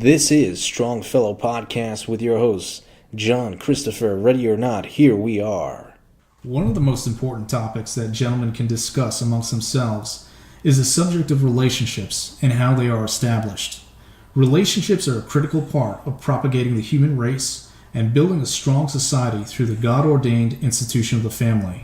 This is Strong Fellow Podcast with your hosts, John, Christopher. Ready or not, here we are. One of the most important topics that gentlemen can discuss amongst themselves is the subject of relationships and how they are established. Relationships are a critical part of propagating the human race and building a strong society through the God-ordained institution of the family.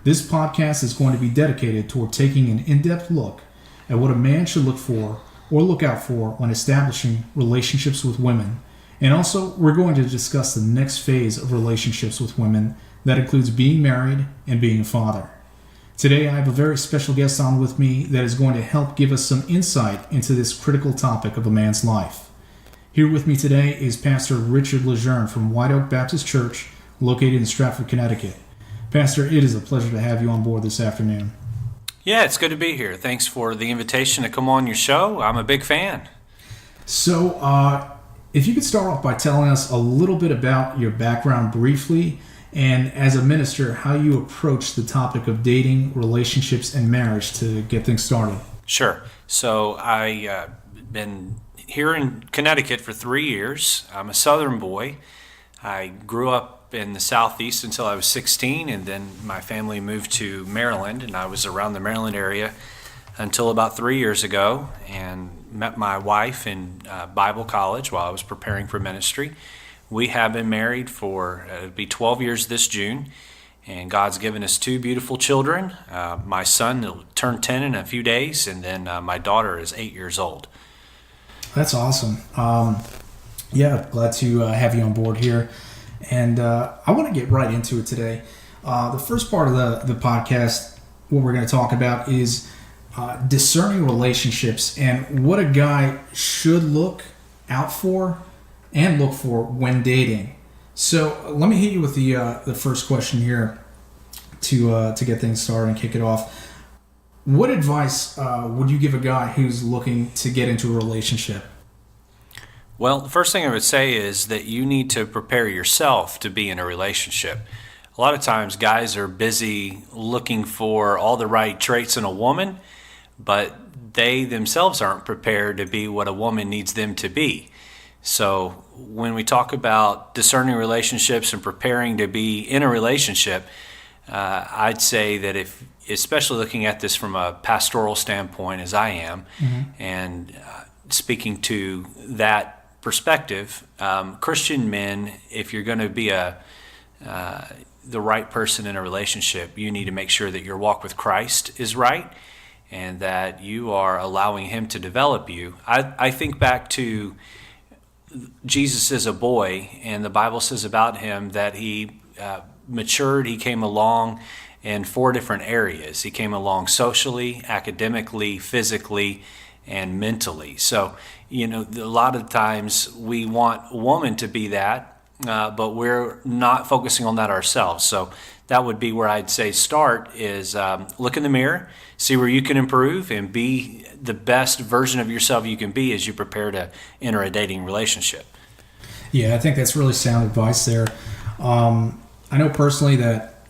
This podcast is going to be dedicated toward taking an in-depth look at what a man should look for or look out for when establishing relationships with women. And also, we're going to discuss the next phase of relationships with women that includes being married and being a father. Today, I have a very special guest on with me that is going to help give us some insight into this critical topic of a man's life. Here with me today is Pastor Richard Lejeune from White Oak Baptist Church, located in Stratford, Connecticut. Pastor, it is a pleasure to have you on board this afternoon. Yeah, it's good to be here. Thanks for the invitation to come on your show. I'm a big fan. So, if you could start off by telling us a little bit about your background briefly, and as a minister, how you approach the topic of dating, relationships, and marriage to get things started. Sure. So, I've been here in Connecticut for 3 years. I'm a Southern boy. I grew up in the Southeast until I was 16, and then my family moved to Maryland, and I was around the Maryland area until about 3 years ago, and met my wife in Bible college while I was preparing for ministry. We have been married for, it'll be 12 years this June, and God's given us two beautiful children. My son will turn 10 in a few days, and then my daughter is 8 years old. That's awesome. Yeah, glad to have you on board here. And I want to get right into it today. The first part of the podcast, what we're going to talk about is discerning relationships and what a guy should look out for and look for when dating. So let me hit you with the first question here to get things started and kick it off. What advice would you give a guy who's looking to get into a relationship? Well, the first thing I would say is that you need to prepare yourself to be in a relationship. A lot of times guys are busy looking for all the right traits in a woman, but they themselves aren't prepared to be what a woman needs them to be. So when we talk about discerning relationships and preparing to be in a relationship, I'd say that if, especially looking at this from a pastoral standpoint as I am, and speaking to that perspective, Christian men, if you're going to be the right person in a relationship, you need to make sure that your walk with Christ is right and that you are allowing Him to develop you. I think back to Jesus as a boy, and the Bible says about Him that He matured. He came along in 4 different areas. He came along socially, academically, physically, and mentally. So, a lot of times we want a woman to be that, but we're not focusing on that ourselves. So that would be where I'd say start is look in the mirror, see where you can improve, and be the best version of yourself you can be as you prepare to enter a dating relationship. Yeah, I think that's really sound advice there. I know personally that,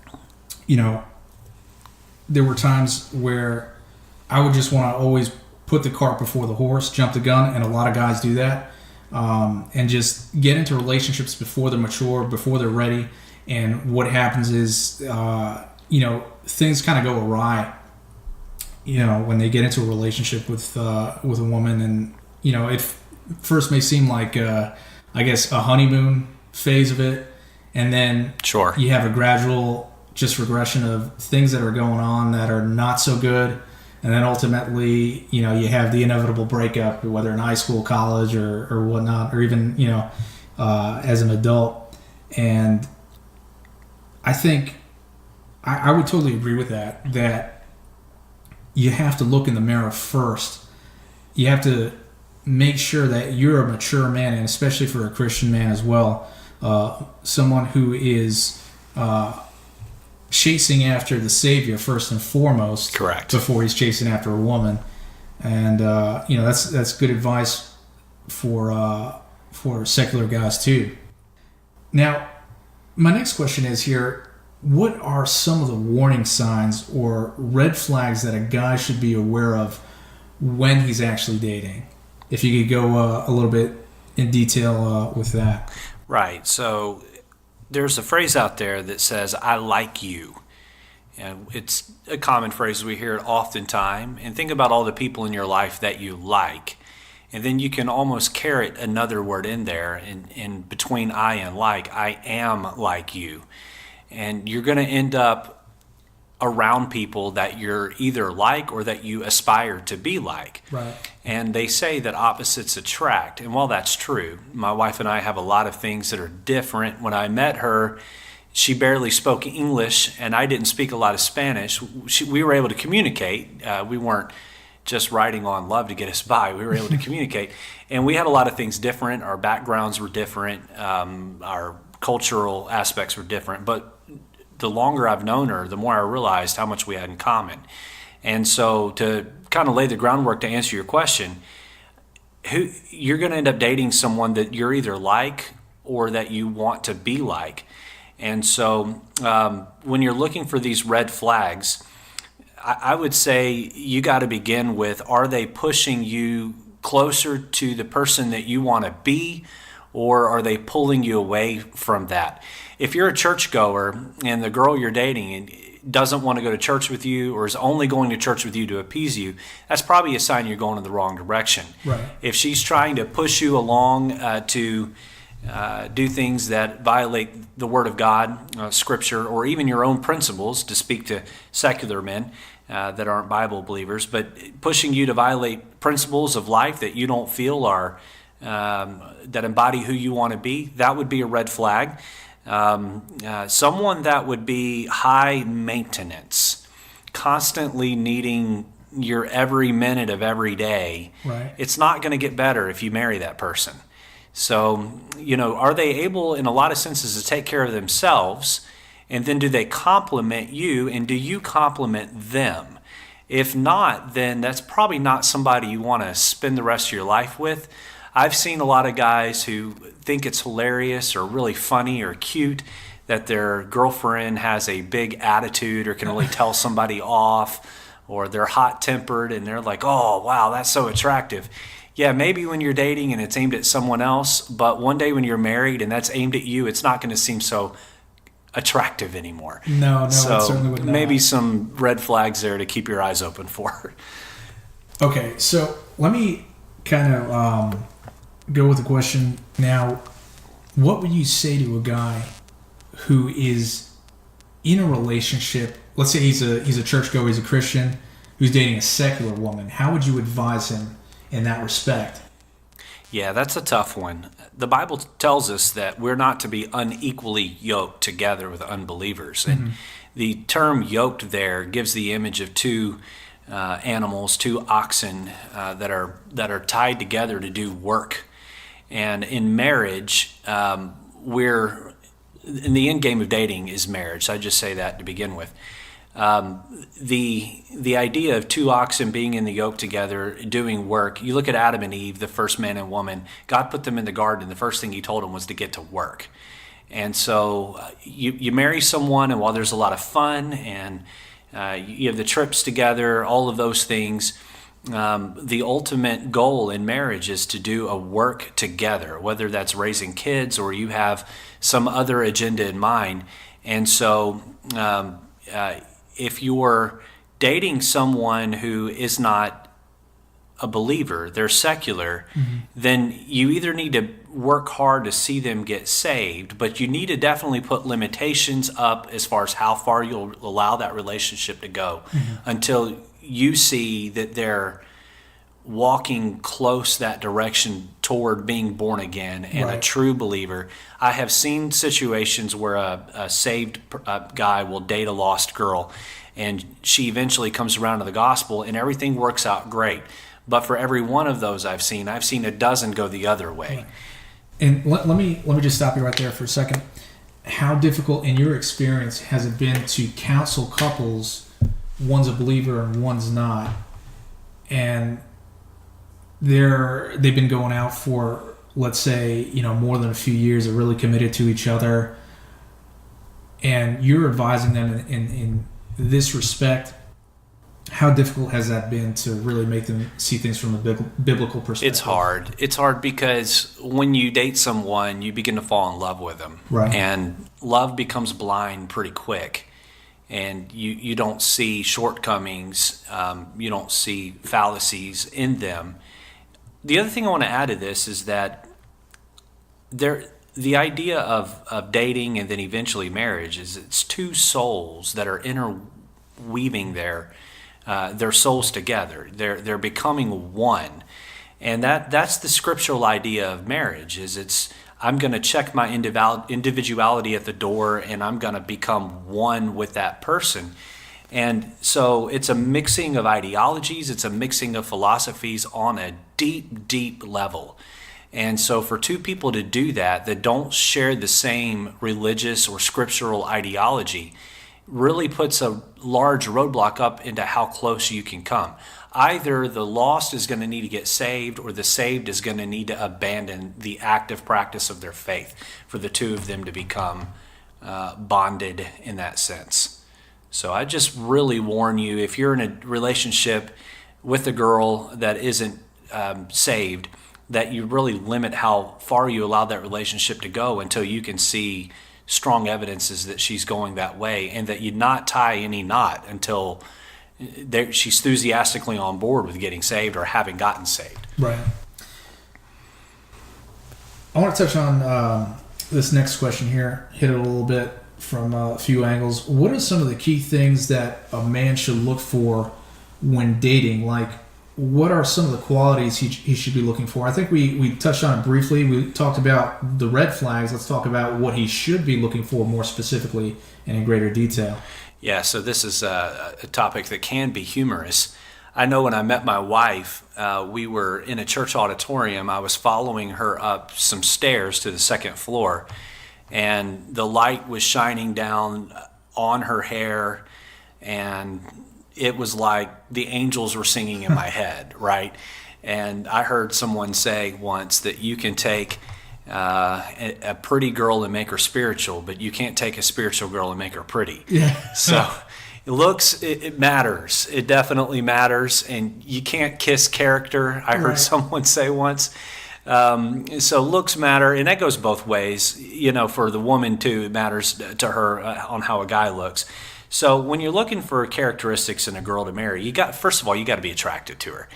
there were times where I would just want to always put the cart before the horse, jump the gun, and a lot of guys do that, and just get into relationships before they're mature, before they're ready. And what happens is, things kind of go awry, when they get into a relationship with a woman, and it first may seem like, a honeymoon phase of it, and then sure, you have a gradual just regression of things that are going on that are not so good. And then ultimately, you have the inevitable breakup, whether in high school, college, or whatnot, or even, as an adult. And I think I would totally agree with that you have to look in the mirror first. You have to make sure that you're a mature man, and especially for a Christian man as well, someone who is chasing after the Savior first and foremost. Correct. Before he's chasing after a woman. And that's good advice for secular guys too. Now, my next question is here, what are some of the warning signs or red flags that a guy should be aware of when he's actually dating? If you could go a little bit in detail with that. Right. So there's a phrase out there that says, I like you. And it's a common phrase. We hear it oftentimes. And think about all the people in your life that you like. And then you can almost caret another word in there, in between I and like. I am like you. And you're going to end up around people that you're either like or that you aspire to be like. Right. And they say that opposites attract. And while that's true, my wife and I have a lot of things that are different. When I met her, she barely spoke English, and I didn't speak a lot of Spanish. We were able to communicate. We weren't just writing on love to get us by. We were able to communicate. And we had a lot of things different. Our backgrounds were different. Our cultural aspects were different. But the longer I've known her, the more I realized how much we had in common. And so to kind of lay the groundwork to answer your question, you're going to end up dating someone that you're either like or that you want to be like. And so when you're looking for these red flags, I would say you got to begin with, are they pushing you closer to the person that you want to be, or are they pulling you away from that? If you're a churchgoer and the girl you're dating doesn't want to go to church with you, or is only going to church with you to appease you, that's probably a sign you're going in the wrong direction. Right. If she's trying to push you along to do things that violate the Word of God, Scripture, or even your own principles, to speak to secular men that aren't Bible believers, but pushing you to violate principles of life that you don't feel are that embody who you want to be, that would be a red flag. Someone that would be high maintenance, constantly needing your every minute of every day, right. It's not going to get better if you marry that person. So, are they able in a lot of senses to take care of themselves? And then do they compliment you, and do you compliment them? If not, then that's probably not somebody you want to spend the rest of your life with. I've seen a lot of guys who think it's hilarious or really funny or cute that their girlfriend has a big attitude or can really tell somebody off, or they're hot-tempered and they're like, oh, wow, that's so attractive. Yeah, maybe when you're dating and it's aimed at someone else, but one day when you're married and that's aimed at you, it's not going to seem so attractive anymore. No, so it certainly would not. Maybe some red flags there to keep your eyes open for. Okay, so let me kind of go with the question now. What would you say to a guy who is in a relationship? Let's say he's a churchgoer, he's a Christian, who's dating a secular woman. How would you advise him in that respect? Yeah, that's a tough one. The Bible tells us that we're not to be unequally yoked together with unbelievers. And the term yoked there gives the image of two animals, two oxen that are tied together to do work. And in marriage, we're in the end game of dating is marriage. So I just say that to begin with. The idea of two oxen being in the yoke together, doing work. You look at Adam and Eve, the first man and woman. God put them in the garden. The first thing He told them was to get to work. And so you marry someone, and while there's a lot of fun and you have the trips together, all of those things, the ultimate goal in marriage is to do a work together, whether that's raising kids or you have some other agenda in mind. And so if you're dating someone who is not a believer, they're secular, then you either need to work hard to see them get saved, but you need to definitely put limitations up as far as how far you'll allow that relationship to go until you see that they're walking close that direction toward being born again and a true believer. I have seen situations where a saved guy will date a lost girl, and she eventually comes around to the gospel and everything works out great. But for every one of those I've seen a dozen go the other way. Right. And let me just stop you right there for a second. How difficult in your experience has it been to counsel couples, one's a believer and one's not, and they've been going out for, let's say, more than a few years, are really committed to each other, and you're advising them in this respect, How difficult has that been to really make them see things from a biblical perspective? It's hard. It's hard because when you date someone, you begin to fall in love with them. Right. And love becomes blind pretty quick. And you don't see shortcomings. You don't see fallacies in them. The other thing I want to add to this is that the idea of dating and then eventually marriage is it's two souls that are interweaving their souls together. They're becoming one, and that's the scriptural idea of marriage. I'm going to check my individuality at the door, and I'm going to become one with that person. And so it's a mixing of ideologies. It's a mixing of philosophies on a deep, deep level. And so for two people to do that don't share the same religious or scriptural ideology really puts a large roadblock up into how close you can come. Either the lost is going to need to get saved, or the saved is going to need to abandon the active practice of their faith for the two of them to become bonded in that sense. So I just really warn you, if you're in a relationship with a girl that isn't saved, that you really limit how far you allow that relationship to go until you can see strong evidences that she's going that way, and that you not tie any knot until she's enthusiastically on board with getting saved or having gotten saved. Right. I want to touch on this next question here, hit it a little bit from a few angles. What are some of the key things that a man should look for when dating? Like, what are some of the qualities he should be looking for? I think we touched on it briefly. We talked about the red flags. Let's talk about what he should be looking for more specifically and in greater detail. Yeah, so this is a topic that can be humorous. I know when I met my wife, we were in a church auditorium. I was following her up some stairs to the second floor, and the light was shining down on her hair, and it was like the angels were singing in my head, right? And I heard someone say once that you can take a pretty girl and make her spiritual, but you can't take a spiritual girl and make her pretty. Yeah. So it matters. It definitely matters. And you can't kiss character, I heard someone say once. So looks matter, and that goes both ways. You know, for the woman too, it matters to her on how a guy looks. So when you're looking for characteristics in a girl to marry, first of all, you got to be attracted to her.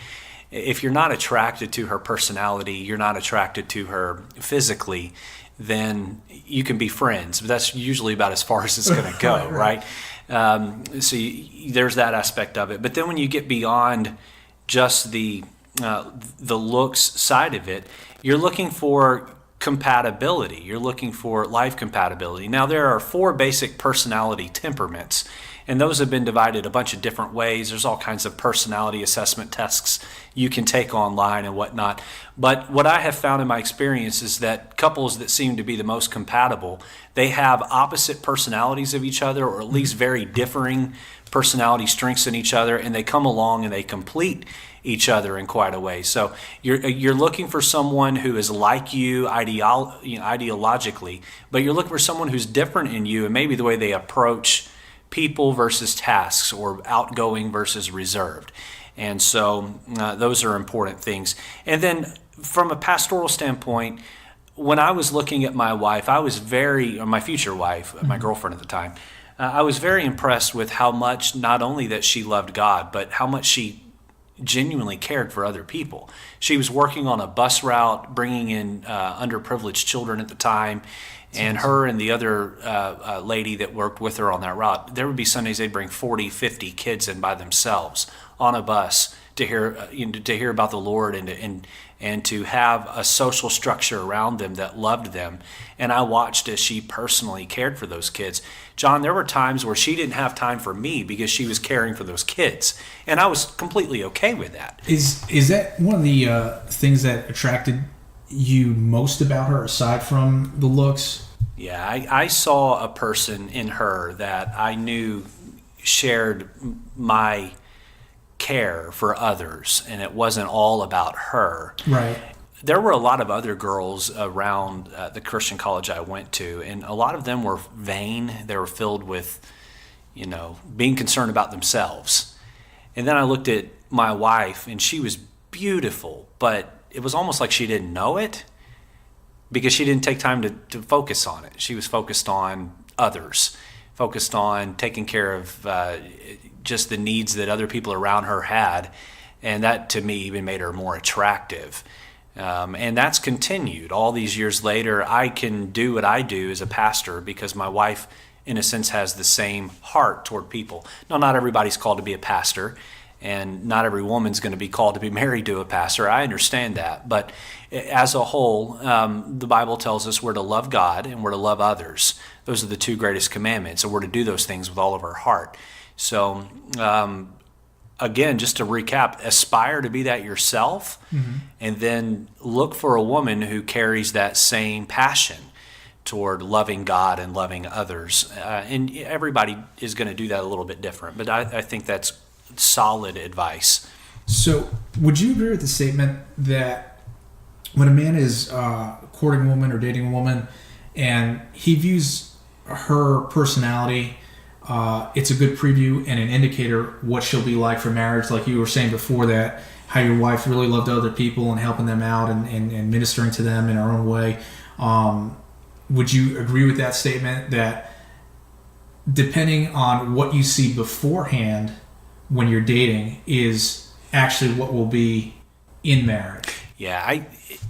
If you're not attracted to her personality, you're not attracted to her physically, then you can be friends. But that's usually about as far as it's going to go, right? There's that aspect of it. But then when you get beyond just the looks side of it, you're looking for compatibility. You're looking for life compatibility. Now, there are 4 basic personality temperaments, and those have been divided a bunch of different ways. There's all kinds of personality assessment tests you can take online and whatnot. But what I have found in my experience is that couples that seem to be the most compatible, they have opposite personalities of each other, or at least very differing personality strengths in each other, and they come along and they complete each other in quite a way. So you're looking for someone who is like you ideologically, but you're looking for someone who's different in you, and maybe the way they approach people versus tasks, or outgoing versus reserved. And so those are important things. And then from a pastoral standpoint, when I was looking at my wife, my future wife, my girlfriend at the time, I was very impressed with how much, not only that she loved God, but how much she genuinely cared for other people. She was working on a bus route, bringing in underprivileged children at the time, and her and the other lady that worked with her on that route, there would be Sundays they'd bring 40, 50 kids in by themselves on a bus to hear about the Lord, and to have a social structure around them that loved them. And I watched as she personally cared for those kids. John, there were times where she didn't have time for me because she was caring for those kids, and I was completely okay with that. Is that one of the things that attracted you most about her, aside from the looks? Yeah, I saw a person in her that I knew shared my care for others, and it wasn't all about her. Right. There were a lot of other girls around the Christian college I went to, and a lot of them were vain. They were filled with, being concerned about themselves. And then I looked at my wife, and she was beautiful, but it was almost like she didn't know it because she didn't take time to focus on it. She was focused on others, focused on taking care of just the needs that other people around her had. And that, to me, even made her more attractive. And that's continued. All these years later, I can do what I do as a pastor because my wife, in a sense, has the same heart toward people. Now, not everybody's called to be a pastor, and not every woman's going to be called to be married to a pastor. I understand that. But as a whole, the Bible tells us we're to love God and we're to love others. Those are the two greatest commandments, and we're to do those things with all of our heart. So, again, just to recap, aspire to be that yourself, and then look for a woman who carries that same passion toward loving God and loving others. And everybody is going to do that a little bit different, but I think that's solid advice. So would you agree with the statement that when a man is courting a woman or dating a woman and he views her personality, it's a good preview and an indicator what she'll be like for marriage, like you were saying before, that how your wife really loved other people and helping them out and ministering to them in her own way. Would you agree with that statement, that depending on what you see beforehand when you're dating is actually what will be in marriage? Yeah,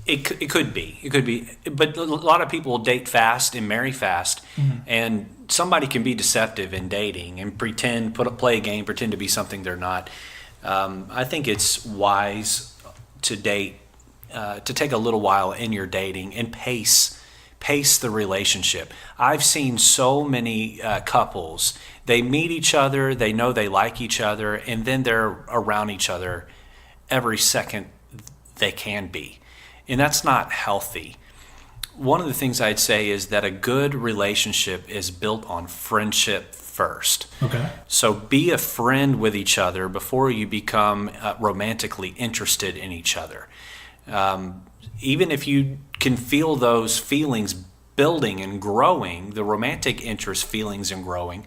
it could be. It could be. But a lot of people date fast and marry fast, and somebody can be deceptive in dating and play a game, pretend to be something they're not. I think it's wise to date, to take a little while in your dating and pace the relationship. I've seen so many couples, they meet each other, they know they like each other, and then they're around each other every second they can be. And that's not healthy. One of the things I'd say is that a good relationship is built on friendship first. Okay. So be a friend with each other before you become romantically interested in each other. Even if you can feel those feelings building and growing, the romantic interest feelings and growing,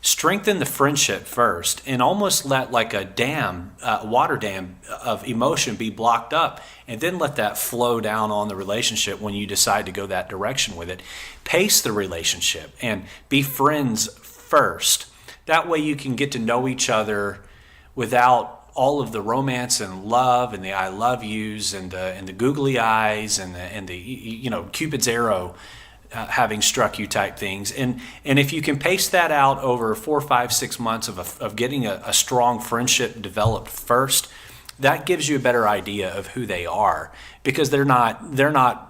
strengthen the friendship first and almost let like a dam, water dam of emotion be blocked up, and then let that flow down on the relationship when you decide to go that direction with it. Pace the relationship and be friends first. That way you can get to know each other without all of the romance and love and the I love yous and the googly eyes and the Cupid's arrow having struck you type things. And if you can pace that out over 4, 5, 6 months of getting a strong friendship developed first, that gives you a better idea of who they are, because they're not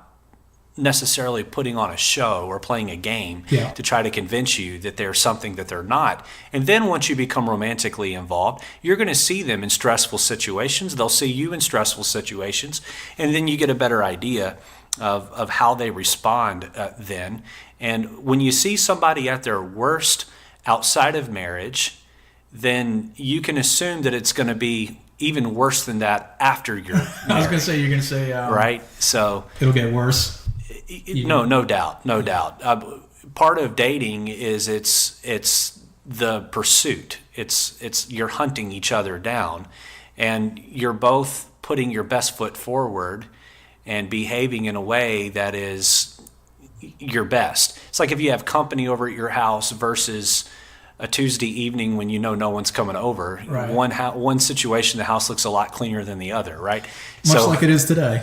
necessarily putting on a show or playing a game to try to convince you that they're something that they're not. And then once you become romantically involved, you're going to see them in stressful situations. They'll see you in stressful situations. And then you get a better idea of how they respond then. And when you see somebody at their worst outside of marriage, then you can assume that it's going to be even worse than that after you're married. I was going to say, you're going to say... right? So it'll get worse. No doubt. Part of dating is it's the pursuit. It's you're hunting each other down, and you're both putting your best foot forward and behaving in a way that is your best. It's like if you have company over at your house versus a Tuesday evening when you know no one's coming over. Right. One situation, the house looks a lot cleaner than the other, right? Much like it is today.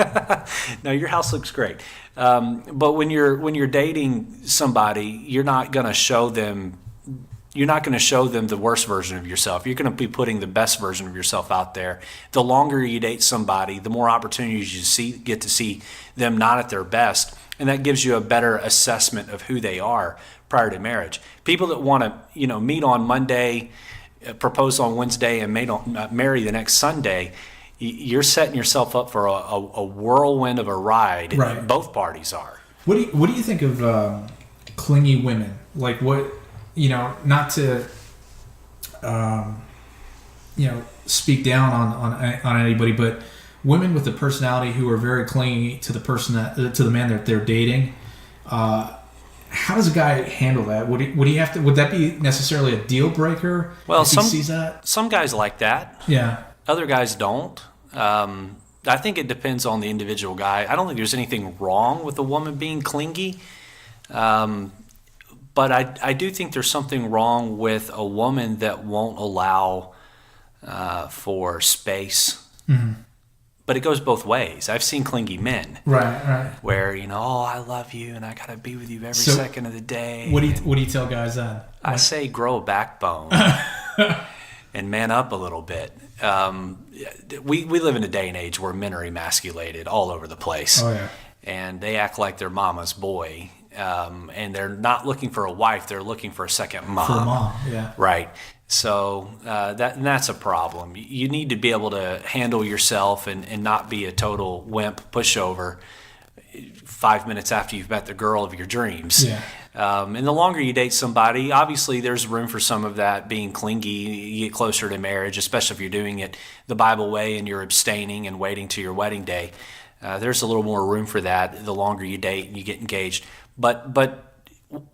No, your house looks great. But when you're dating somebody, you're not going to show them the worst version of yourself. You're going to be putting the best version of yourself out there. The longer you date somebody, the more opportunities you get to see them not at their best, and that gives you a better assessment of who they are prior to marriage. People that want to, meet on Monday, propose on Wednesday, and marry the next Sunday, you're setting yourself up for a whirlwind of a ride. Right. Both parties are. What do you think of clingy women? Like what, not to, speak down on anybody, but women with a personality who are very clingy to the person to the man that they're dating. how does a guy handle that? Would he have to? Would that be necessarily a deal breaker? Well, if he sees that. Some guys like that. Yeah. Other guys don't. I think it depends on the individual guy. I don't think there's anything wrong with a woman being clingy. But I do think there's something wrong with a woman that won't allow for space. Mm-hmm. But it goes both ways. I've seen clingy men. Right. Where, oh, I love you and I got to be with you every second of the day. What do you tell guys then? I say grow a backbone and man up a little bit. We live in a day and age where men are emasculated all over the place. Oh, yeah. And they act like they're mama's boy. And they're not looking for a wife; they're looking for a second mom. For a mom, yeah. Right. So that's a problem. You need to be able to handle yourself and not be a total wimp pushover 5 minutes after you've met the girl of your dreams. Yeah. And the longer you date somebody, obviously there's room for some of that being clingy. You get closer to marriage, especially if you're doing it the Bible way and you're abstaining and waiting to your wedding day. There's a little more room for that the longer you date and you get engaged. But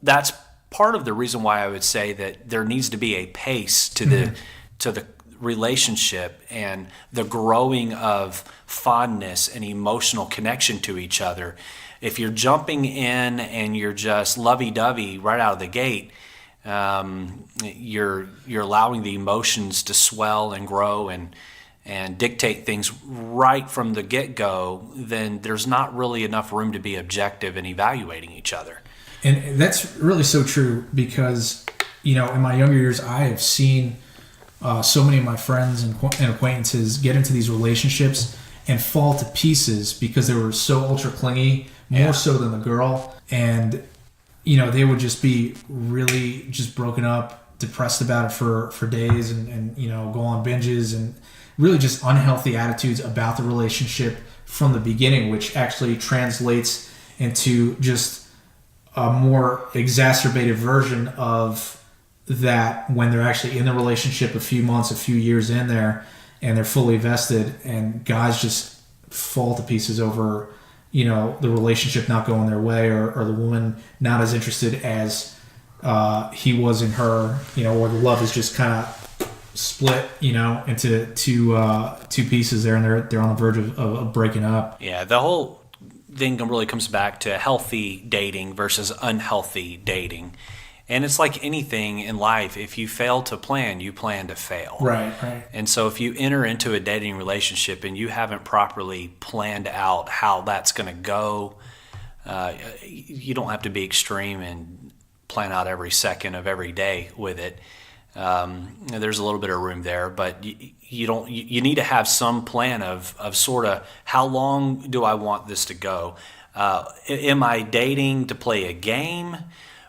that's part of the reason why I would say that there needs to be a pace to the relationship and the growing of fondness and emotional connection to each other. If you're jumping in and you're just lovey-dovey right out of the gate, you're allowing the emotions to swell and grow and dictate things right from the get-go, then there's not really enough room to be objective in evaluating each other. And that's really so true because, in my younger years, I have seen so many of my friends and acquaintances get into these relationships and fall to pieces because they were so ultra clingy, more so than the girl. And, they would just be really just broken up, depressed about it for days and go on binges and really just unhealthy attitudes about the relationship from the beginning, which actually translates into just a more exacerbated version of that when they're actually in the relationship a few months, a few years in there, and they're fully vested, and guys just fall to pieces over, the relationship not going their way or the woman not as interested as he was in her, or the love is just kind of split, into two pieces there, and they're on the verge of breaking up. Yeah, the whole thing really comes back to healthy dating versus unhealthy dating. And it's like anything in life, if you fail to plan, you plan to fail. Right. And so if you enter into a dating relationship and you haven't properly planned out how that's going to go, you don't have to be extreme and plan out every second of every day with it. There's a little bit of room there, but you need to have some plan of sort of how long do I want this to go? Am I dating to play a game,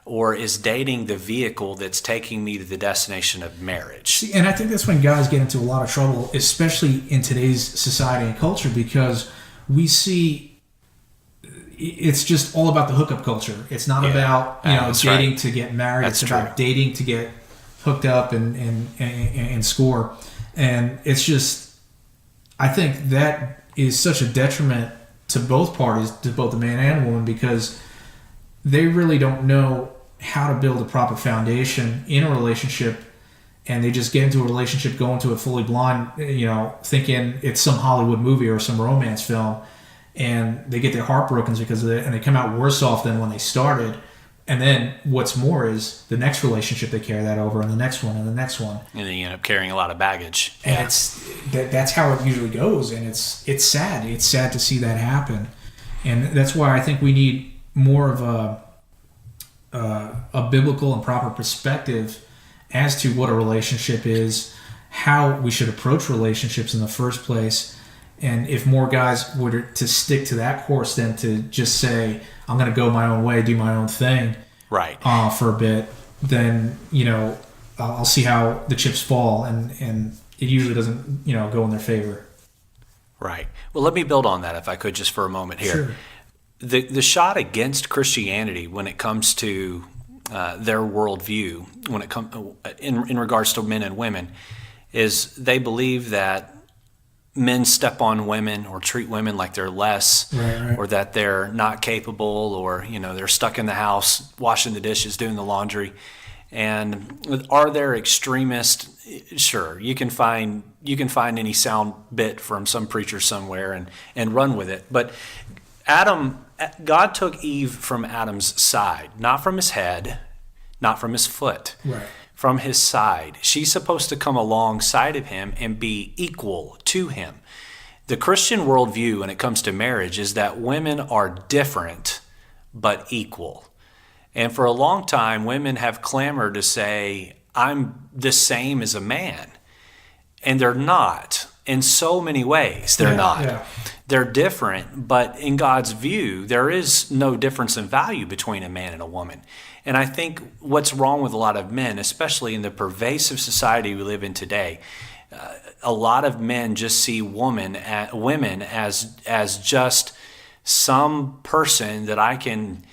or is dating the vehicle that's taking me to the destination of marriage? See, and I think that's when guys get into a lot of trouble, especially in today's society and culture, because we see it's just all about the hookup culture. It's not about dating to get married. It's about dating to get hooked up and score. And it's just, I think that is such a detriment to both parties, to both the man and woman, because they really don't know how to build a proper foundation in a relationship, and they just get into a relationship, go into it fully blind, thinking it's some Hollywood movie or some romance film, and they get their heart broken because of it, and they come out worse off than when they started. And then what's more is the next relationship they carry that over, and the next one, and the next one, and then you end up carrying a lot of baggage. And that's how it usually goes, and it's sad. It's sad to see that happen, and that's why I think we need more of a biblical and proper perspective as to what a relationship is, how we should approach relationships in the first place. And if more guys were to stick to that course than to just say, I'm going to go my own way, do my own thing, right, for a bit, then, I'll see how the chips fall, and it usually doesn't, go in their favor. Right. Well, let me build on that if I could just for a moment here. Sure. The shot against Christianity when it comes to their worldview, when it comes in regards to men and women, is they believe that men step on women or treat women like they're less, Right. or that they're not capable, or they're stuck in the house washing the dishes, doing the laundry. And are there extremists? Sure, you can find any sound bit from some preacher somewhere and run with it. But God took Eve from Adam's side, not from his head, not from his foot. Right. From his side. She's supposed to come alongside of him and be equal to him. The Christian worldview when it comes to marriage is that women are different but equal. And for a long time, women have clamored to say, I'm the same as a man. And they're not. In so many ways, they're not. Yeah. They're different, but in God's view, there is no difference in value between a man and a woman. And I think what's wrong with a lot of men, especially in the pervasive society we live in today, a lot of men just see women as just some person that I can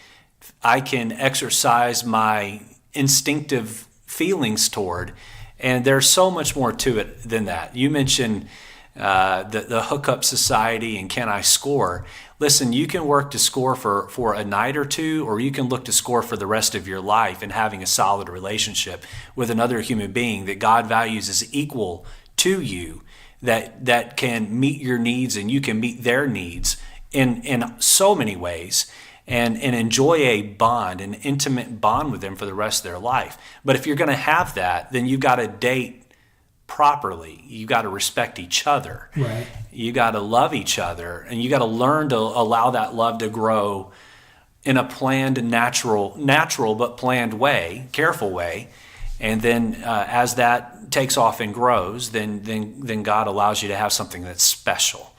exercise my instinctive feelings toward. And there's so much more to it than that. You mentioned the hookup society and can I score? Listen, you can work to score for a night or two, or you can look to score for the rest of your life and having a solid relationship with another human being that God values as equal to you, that can meet your needs and you can meet their needs in so many ways. And enjoy a bond, an intimate bond with them for the rest of their life. But if you're going to have that, then you got to date properly. You got to respect each other. Right. You got to love each other, and you got to learn to allow that love to grow in a planned and natural but planned way, careful way. And then as that takes off and grows, then God allows you to have something that's special.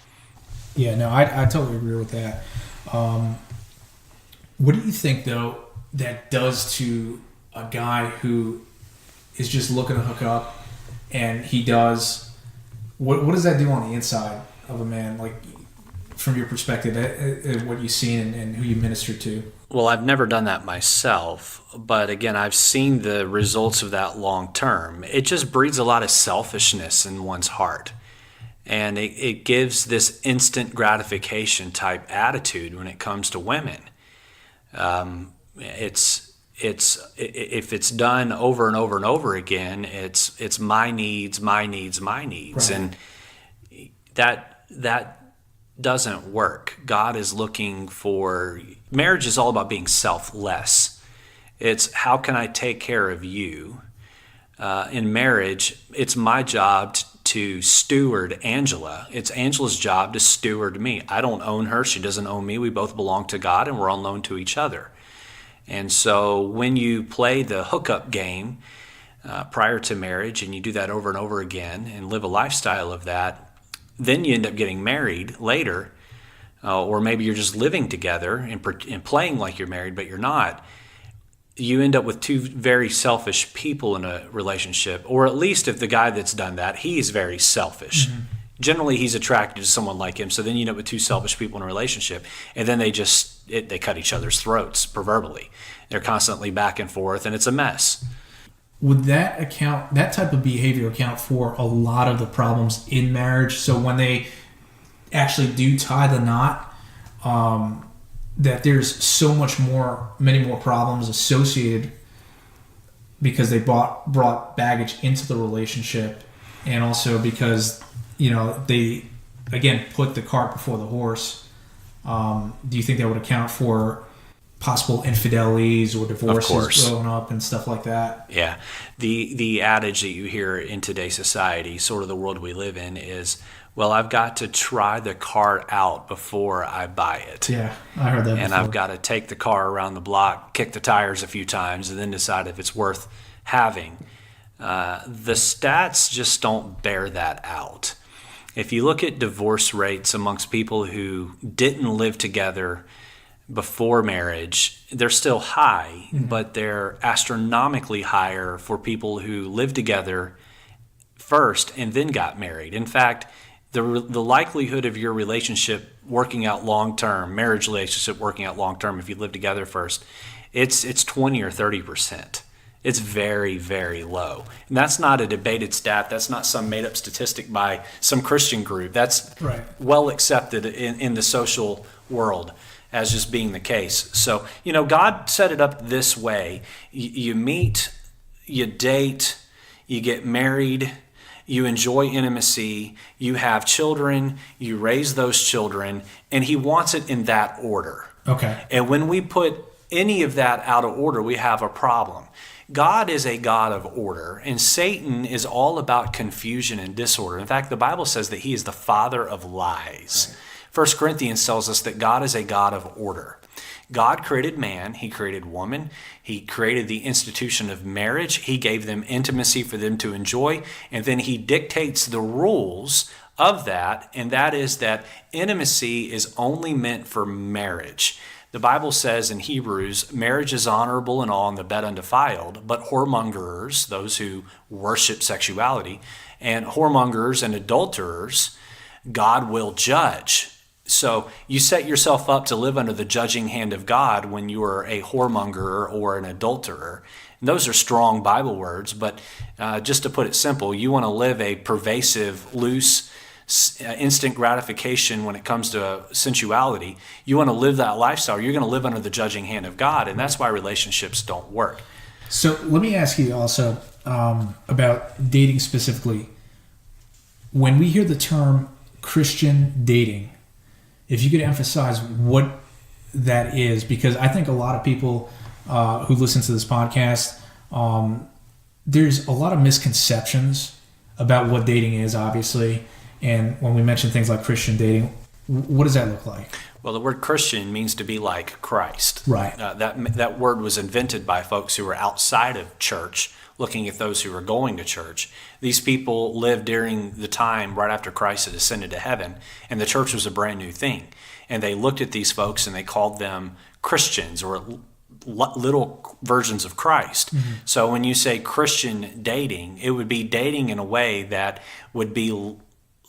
Yeah, no, I totally agree with that. What do you think, though, that does to a guy who is just looking to hook up, and he does? What does that do on the inside of a man? Like, from your perspective, what you've seen and who you minister to? Well, I've never done that myself, but again, I've seen the results of that long term. It just breeds a lot of selfishness in one's heart. And it gives this instant gratification type attitude when it comes to women. If it's done over and over and over again, it's my needs, right. And that doesn't work. God is looking for, marriage is all about being selfless. It's how can I take care of you? In marriage, it's my job to steward Angela. It's Angela's job to steward me. I don't own her. She doesn't own me. We both belong to God, and we're on loan to each other. And so when you play the hookup game prior to marriage, and you do that over and over again and live a lifestyle of that, then you end up getting married later, or maybe you're just living together and playing like you're married, but you're not. You end up with two very selfish people in a relationship, or at least if the guy that's done that, he's very selfish. Mm-hmm. Generally, he's attracted to someone like him, so then you end up with two selfish people in a relationship, and then they cut each other's throats, proverbially. They're constantly back and forth, and it's a mess. Would that type of behavior account for a lot of the problems in marriage? So when they actually do tie the knot, that there's many more problems associated because they brought baggage into the relationship, and also because they again put the cart before the horse. Do you think that would account for possible infidelities or divorces growing up and stuff like that? Yeah, the adage that you hear in today's society, sort of the world we live in, is, well, I've got to try the car out before I buy it. Yeah, I heard that and before. I've got to take the car around the block, kick the tires a few times, and then decide if it's worth having. The stats just don't bear that out. If you look at divorce rates amongst people who didn't live together before marriage, they're still high, mm-hmm. but they're astronomically higher for people who lived together first and then got married. In fact, the likelihood of your relationship working out long term, marriage relationship working out long term, if you live together first, it's 20 or 30%. It's very, very low. And that's not a debated stat. That's not some made-up statistic by some Christian group. That's Right. well accepted in the social world as just being the case. So, God set it up this way. You meet, you date, you get married, you enjoy intimacy, you have children, you raise those children, and he wants it in that order. Okay. And when we put any of that out of order, we have a problem. God is a God of order, and Satan is all about confusion and disorder. In fact, the Bible says that he is the father of lies. Right. 1 Corinthians tells us that God is a God of order. God created man, he created woman, he created the institution of marriage, he gave them intimacy for them to enjoy, and then he dictates the rules of that, and that is that intimacy is only meant for marriage. The Bible says in Hebrews, marriage is honorable and all, and the bed undefiled, but whoremongers, those who worship sexuality, and whoremongers and adulterers, God will judge. So you set yourself up to live under the judging hand of God when you are a whoremonger or an adulterer. And those are strong Bible words, but just to put it simple, you want to live a pervasive, loose, instant gratification when it comes to sensuality. You want to live that lifestyle, you're going to live under the judging hand of God, and that's why relationships don't work. So let me ask you also about dating specifically. When we hear the term Christian dating, if you could emphasize what that is, because I think a lot of people who listen to this podcast, there's a lot of misconceptions about what dating is, obviously. And when we mention things like Christian dating, what does that look like? Well, the word Christian means to be like Christ. Right. That word was invented by folks who were outside of church, looking at those who were going to church. These people lived during the time right after Christ had ascended to heaven, and the church was a brand new thing. And they looked at these folks and they called them Christians, or little versions of Christ. Mm-hmm. So when you say Christian dating, it would be dating in a way that would be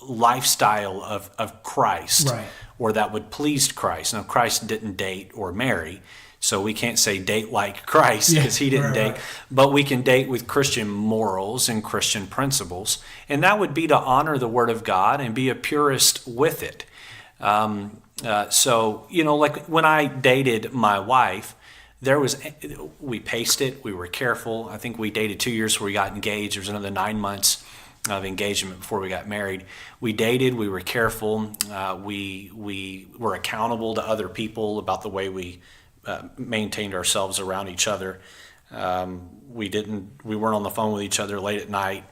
lifestyle of Christ, right, or that would please Christ. Now, Christ didn't date or marry, so we can't say date like Christ because he didn't date. Right. But we can date with Christian morals and Christian principles, and that would be to honor the Word of God and be a purist with it. So, like when I dated my wife, we paced it, we were careful. I think we dated 2 years before we got engaged. There was another 9 months of engagement before we got married. We dated, we were careful, we were accountable to other people about the way we maintained ourselves around each other. We weren't on the phone with each other late at night.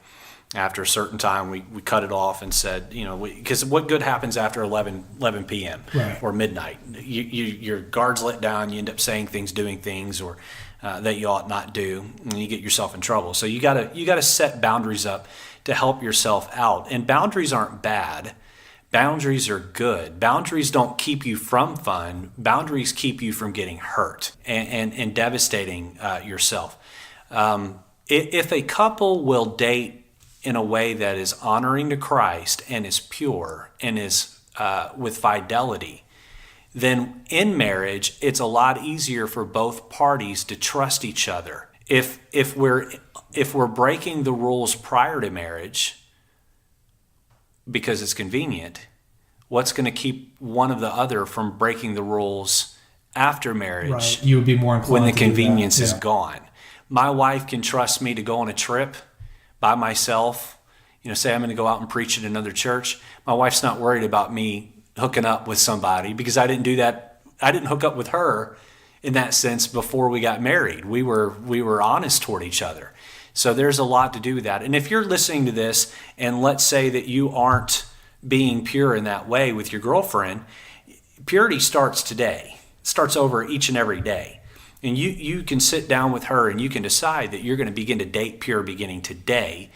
After a certain time, we cut it off and said, because what good happens after 11 p.m. Right. or midnight? Your guard's let down, you end up saying things, doing things, or that you ought not do, and you get yourself in trouble. So you gotta set boundaries up to help yourself out. And boundaries aren't bad. Boundaries are good. Boundaries don't keep you from fun. Boundaries keep you from getting hurt and devastating yourself. If a couple will date in a way that is honoring to Christ and is pure and is with fidelity, then in marriage, it's a lot easier for both parties to trust each other. If we're breaking the rules prior to marriage because it's convenient, what's going to keep one of the other from breaking the rules after marriage? Right. You would be more inclined when the to do convenience that. is gone. My wife can trust me to go on a trip by myself. Say I'm going to go out and preach at another church. My wife's not worried about me hooking up with somebody because I didn't do that. I didn't hook up with her in that sense before we got married. We were honest toward each other. So there's a lot to do with that. And if you're listening to this and let's say that you aren't being pure in that way with your girlfriend, purity starts today. It starts over each and every day. And you can sit down with her and you can decide that you're going to begin to date pure beginning today,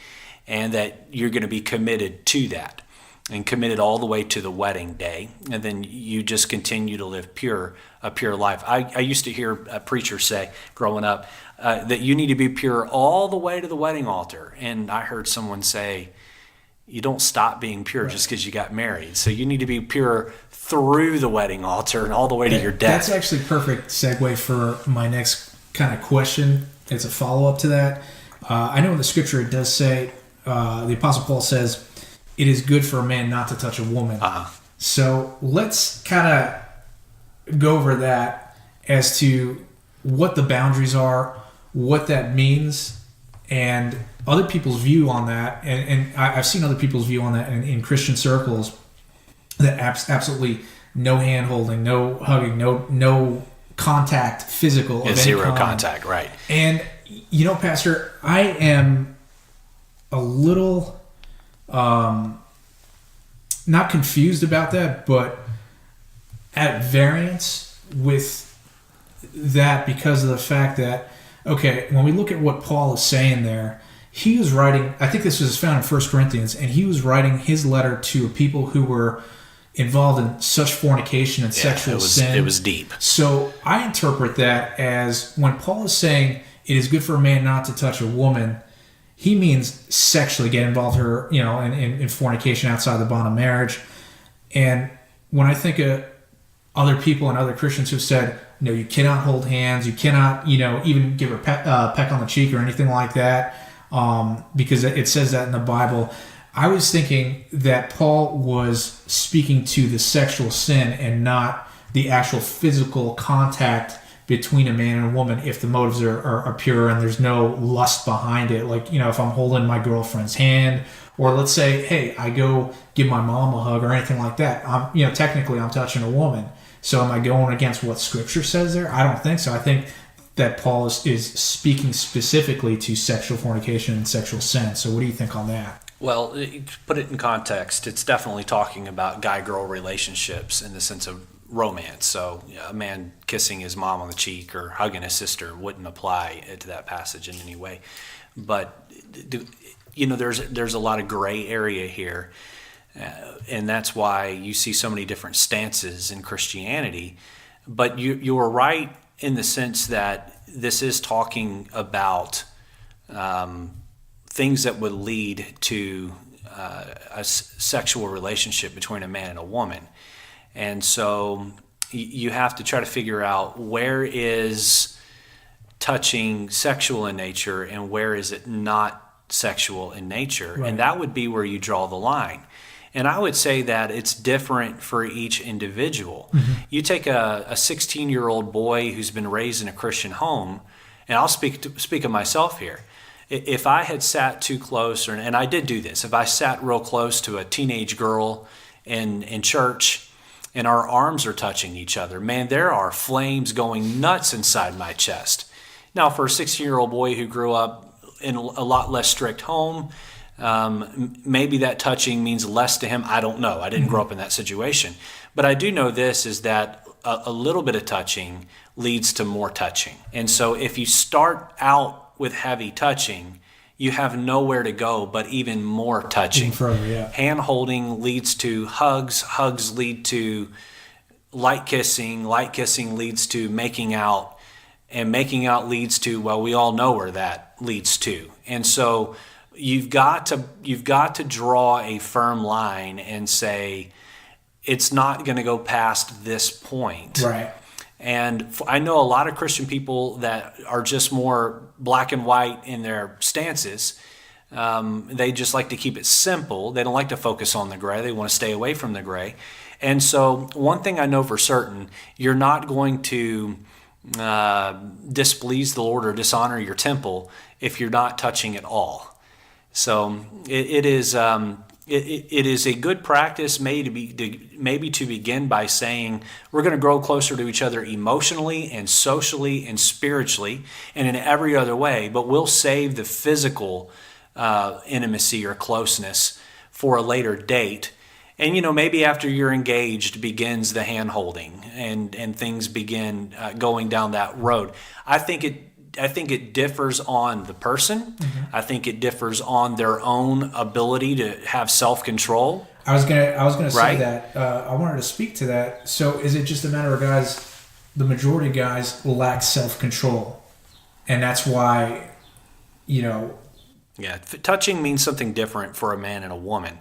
and that you're going to be committed to that and committed all the way to the wedding day. And then you just continue to live a pure life. I used to hear a preacher say growing up that you need to be pure all the way to the wedding altar. And I heard someone say, you don't stop being pure just because you got married. So you need to be pure through the wedding altar and all the way to your death. That's actually a perfect segue for my next kind of question it's a follow-up to that. I know in the scripture it does say, the Apostle Paul says, it is good for a man not to touch a woman. So let's kind of go over that as to what the boundaries are, what that means, and other people's view on that. And I've seen other people's view on that in Christian circles, that absolutely no hand-holding, no hugging, no contact, physical. Yeah, zero contact, right. And, Pastor, I am a little not confused about that, but at variance with that because of the fact that, okay, when we look at what Paul is saying there, he was writing, I think this was found in 1 Corinthians, and he was writing his letter to people who were involved in such fornication and sexual sin. It was deep. So I interpret that as when Paul is saying it is good for a man not to touch a woman, he means sexually get involved her, in fornication outside the bond of marriage. And when I think of other people and other Christians who've said, no, you cannot hold hands, you cannot, even give her a peck on the cheek or anything like that, because it says that in the Bible. I was thinking that Paul was speaking to the sexual sin and not the actual physical contact between a man and a woman if the motives are pure and there's no lust behind it. Like, if I'm holding my girlfriend's hand, or let's say, hey, I go give my mom a hug or anything like that. Technically I'm touching a woman. So am I going against what Scripture says there? I don't think so. I think that Paul is speaking specifically to sexual fornication and sexual sin. So what do you think on that? Well, to put it in context, it's definitely talking about guy-girl relationships in the sense of romance. So a man kissing his mom on the cheek or hugging his sister wouldn't apply to that passage in any way. But, there's a lot of gray area here. And that's why you see so many different stances in Christianity. But you're right in the sense that this is talking about things that would lead to a sexual relationship between a man and a woman. And so you have to try to figure out where is touching sexual in nature and where is it not sexual in nature. Right. And that would be where you draw the line. And I would say that it's different for each individual. Mm-hmm. You take a 16-year-old boy who's been raised in a Christian home, and I'll speak of myself here. If I had sat too close, and I did do this, if I sat real close to a teenage girl in church and our arms are touching each other, man, there are flames going nuts inside my chest. Now, for a 16-year-old boy who grew up in a lot less strict home, maybe that touching means less to him. I don't know. I didn't grow up in that situation. But I do know this is that a little bit of touching leads to more touching. And so if you start out with heavy touching, you have nowhere to go but even more touching. Even further, yeah. Hand holding leads to hugs. Hugs lead to light kissing. Light kissing leads to making out. And making out leads to, well, we all know where that leads to. And so you've got to draw a firm line and say it's not going to go past this point. Right. And I know a lot of Christian people that are just more black and white in their stances. They just like to keep it simple. They don't like to focus on the gray. They want to stay away from the gray. And so one thing I know for certain, you're not going to displease the Lord or dishonor your temple if you're not touching at all. So it is a good practice maybe to begin by saying we're going to grow closer to each other emotionally and socially and spiritually and in every other way, but we'll save the physical intimacy or closeness for a later date. And, maybe after you're engaged begins the hand holding and things begin going down that road. I think it differs on the person. Mm-hmm. I think it differs on their own ability to have self-control. I was gonna say that. I wanted to speak to that. So is it just a matter of the majority of guys lack self-control, and that's why, Yeah, touching means something different for a man and a woman.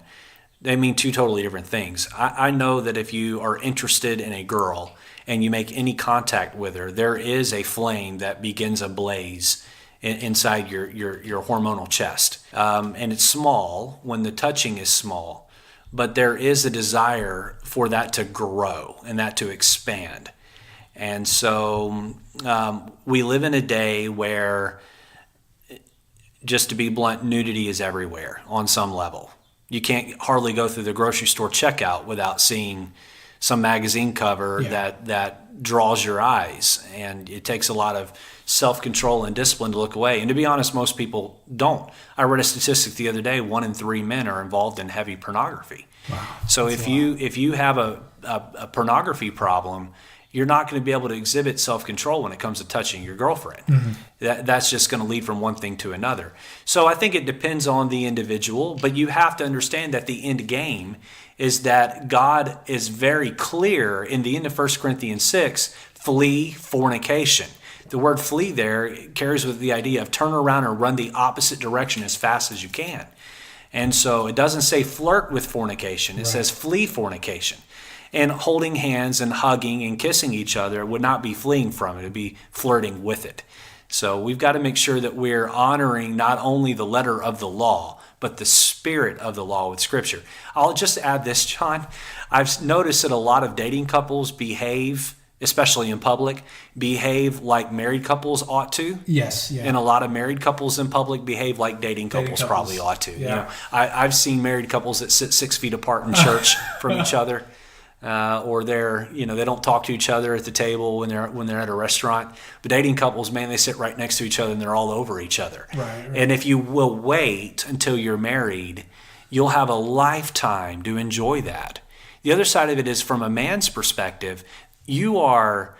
They mean two totally different things. I know that if you are interested in a girl and you make any contact with her, there is a flame that begins ablaze inside your hormonal chest. And it's small when the touching is small, but there is a desire for that to grow and that to expand. And so we live in a day where, just to be blunt, nudity is everywhere on some level. You can't hardly go through the grocery store checkout without seeing some magazine cover that draws your eyes. And it takes a lot of self-control and discipline to look away. And to be honest, most people don't. I read a statistic the other day, 1 in 3 men are involved in heavy pornography. Wow. So if you have a pornography problem, you're not going to be able to exhibit self-control when it comes to touching your girlfriend. Mm-hmm. That's just going to lead from one thing to another. So I think it depends on the individual, but you have to understand that the end game is that God is very clear in the end of 1 Corinthians 6, flee fornication. The word flee there carries with the idea of turn around and run the opposite direction as fast as you can. And so it doesn't say flirt with fornication. It says flee fornication. And holding hands and hugging and kissing each other would not be fleeing from it. It would be flirting with it. So we've got to make sure that we're honoring not only the letter of the law, but the spirit of the law with Scripture. I'll just add this, John. I've noticed that a lot of dating couples behave, especially in public, behave like married couples ought to. Yes, yeah. And a lot of married couples in public behave like dating couples probably ought to. Yeah. You know, I've seen married couples that sit 6 feet apart in church from each other. Or they don't talk to each other at the table when they're at a restaurant. But dating couples, man, they sit right next to each other and they're all over each other. Right. And if you will wait until you're married, you'll have a lifetime to enjoy that. The other side of it is, from a man's perspective, you are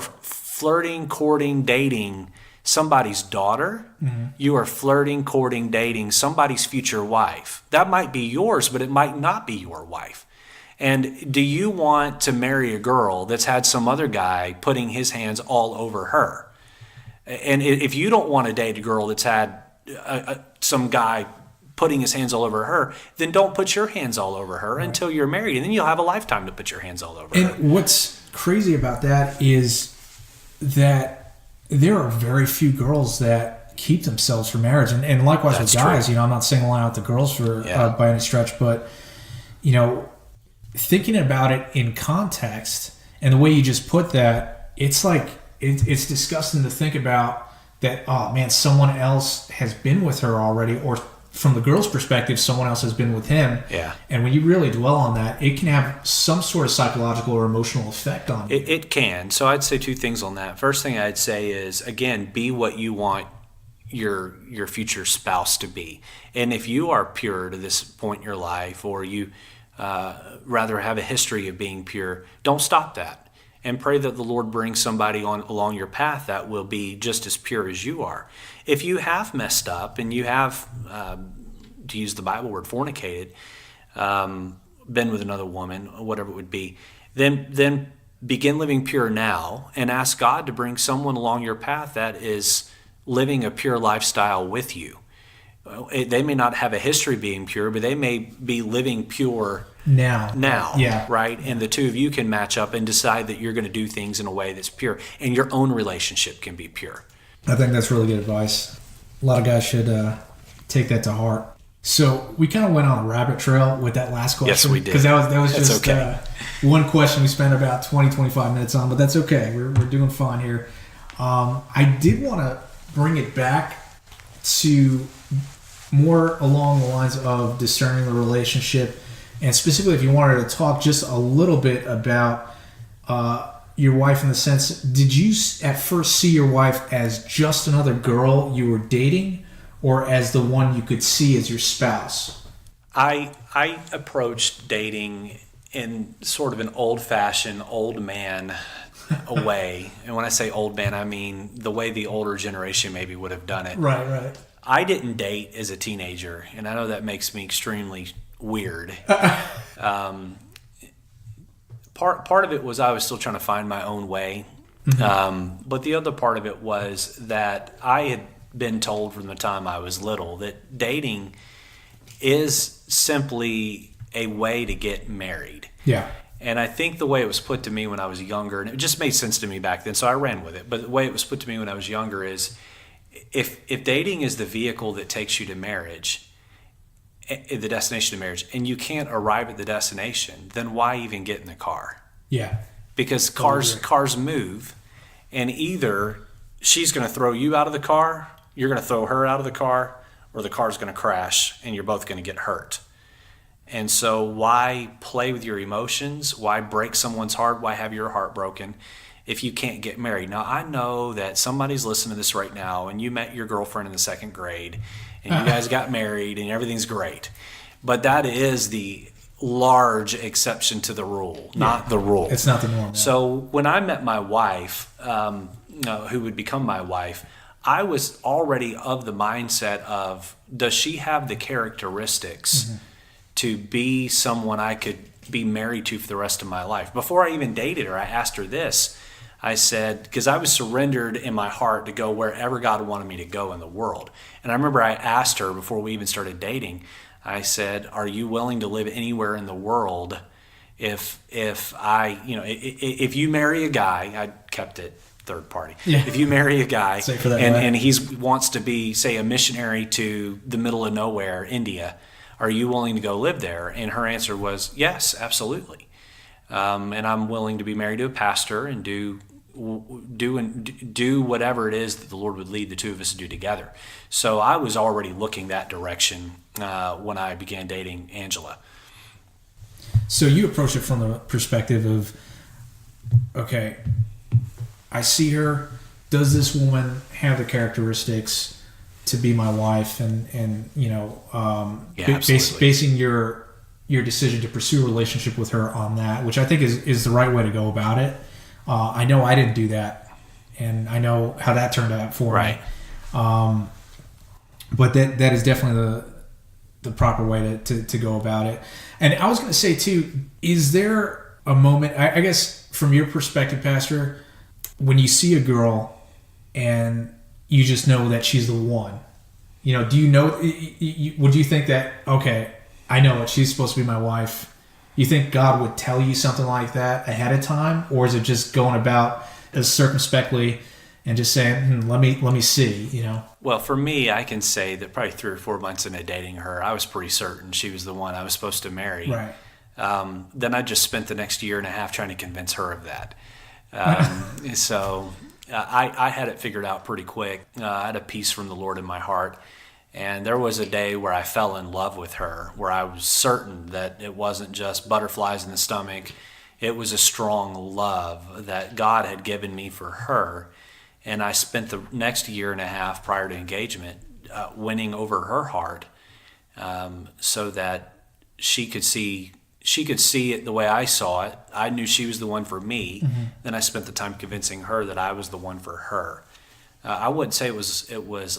flirting, courting, dating somebody's daughter. Mm-hmm. You are flirting, courting, dating somebody's future wife. That might be yours, but it might not be your wife. And do you want to marry a girl that's had some other guy putting his hands all over her? And if you don't want to date a girl that's had some guy putting his hands all over her, then don't put your hands all over her until you're married. And then you'll have a lifetime to put your hands all over her. And what's crazy about that is that there are very few girls that keep themselves for marriage. And likewise with guys, true. I'm not singling out the girls for by any stretch, but, thinking about it in context and the way you just put that, it's like it's disgusting to think about that. Oh man, someone else has been with her already, or from the girl's perspective, someone else has been with him. Yeah. And when you really dwell on that, it can have some sort of psychological or emotional effect on you. It can. So I'd say 2 things on that. First thing I'd say is, again, be what you want your future spouse to be. And if you are pure to this point in your life, or you rather have a history of being pure, don't stop that, and pray that the Lord brings somebody along your path that will be just as pure as you are. If you have messed up and you have, to use the Bible word, fornicated, been with another woman, whatever it would be, then begin living pure now and ask God to bring someone along your path that is living a pure lifestyle with you. They may not have a history being pure, but they may be living pure now, yeah, right? And the two of you can match up and decide that you're going to do things in a way that's pure, and your own relationship can be pure. I think that's really good advice. A lot of guys should take that to heart. So we kind of went on a rabbit trail with that last question. Yes, we did. Because that was just one question we spent about 20-25 minutes on, but that's okay. We're doing fine here. I did want to bring it back to more along the lines of discerning the relationship, and specifically if you wanted to talk just a little bit about your wife, in the sense, did you at first see your wife as just another girl you were dating, or as the one you could see as your spouse? I approached dating in sort of an old-fashioned old man way. And when I say old man, I mean the way the older generation maybe would have done it. Right. I didn't date as a teenager, and I know that makes me extremely weird. Part of it was I was still trying to find my own way. Mm-hmm. But the other part of it was that I had been told from the time I was little that dating is simply a way to get married. Yeah. And I think the way it was put to me when I was younger, and it just made sense to me back then, so I ran with it, but the way it was put to me when I was younger is, if dating is the vehicle that takes you to marriage, the destination of marriage, and you can't arrive at the destination, then why even get in the car? Yeah. Because cars move, and either she's going to throw you out of the car, you're going to throw her out of the car, or the car's going to crash and you're both going to get hurt. And so why play with your emotions? Why break someone's heart? Why have your heart broken if you can't get married? Now, I know that somebody's listening to this right now, and you met your girlfriend in the second grade, and you guys got married, and everything's great. But that is the large exception to the rule, not the rule. It's not the norm. Yeah. So when I met my wife, who would become my wife, I was already of the mindset of, does she have the characteristics to be someone I could be married to for the rest of my life? Before I even dated her, I asked her this. I said, because I was surrendered in my heart to go wherever God wanted me to go in the world. And I remember I asked her before we even started dating, I said, are you willing to live anywhere in the world if you marry a guy, I kept it third party. Yeah. If you marry a guy and he wants to be, say, a missionary to the middle of nowhere, India, are you willing to go live there? And her answer was, yes, absolutely. And I'm willing to be married to a pastor and do whatever it is that the Lord would lead the two of us to do together. So I was already looking that direction when I began dating Angela. So you approach it from the perspective of, okay, I see her. Does this woman have the characteristics to be my wife? And basing your decision to pursue a relationship with her on that, which I think is the right way to go about it. I know I didn't do that, and I know how that turned out for me. But that is definitely the proper way to go about it. And I was going to say too, is there a moment, I guess from your perspective, Pastor, when you see a girl and you just know that she's the one, do you know, would you think that, okay, I know it, she's supposed to be my wife? You think God would tell you something like that ahead of time? Or is it just going about as circumspectly and just saying, let me see, Well, for me, I can say that probably 3 or 4 months into dating her, I was pretty certain she was the one I was supposed to marry. Right. Then I just spent the next year and a half trying to convince her of that. So I had it figured out pretty quick. I had a peace from the Lord in my heart. And there was a day where I fell in love with her, where I was certain that it wasn't just butterflies in the stomach. It was a strong love that God had given me for her. And I spent the next year and a half prior to engagement winning over her heart so that she could see it the way I saw it. I knew she was the one for me. Mm-hmm. Then I spent the time convincing her that I was the one for her. I wouldn't say it was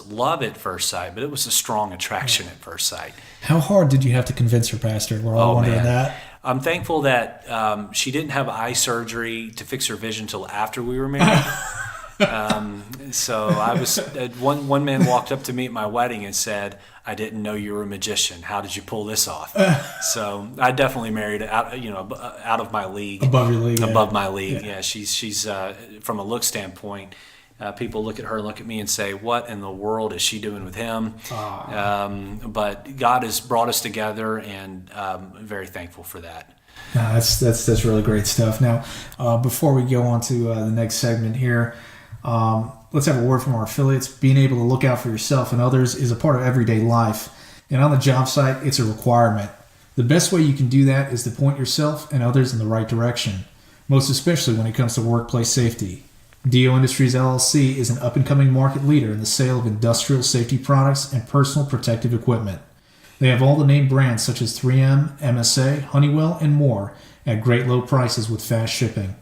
love at first sight, but it was a strong attraction at first sight. How hard did you have to convince her, Pastor? We're all wondering that. I'm thankful that she didn't have eye surgery to fix her vision until after we were married. So I was one man walked up to me at my wedding and said, "I didn't know you were a magician. How did you pull this off?" So I definitely married out of my league, above your league, above my league. Yeah, she's from a look standpoint. People look at her and look at me and say, "What in the world is she doing with him?" But God has brought us together, and I'm very thankful for that. No, that's really great stuff. Now, before we go on to the next segment here, let's have a word from our affiliates. Being able to look out for yourself and others is a part of everyday life, and on the job site, it's a requirement. The best way you can do that is to point yourself and others in the right direction, most especially when it comes to workplace safety. DO Industries LLC is an up-and-coming market leader in the sale of industrial safety products and personal protective equipment. They have all the name brands such as 3M, MSA, Honeywell, and more at great low prices with fast shipping.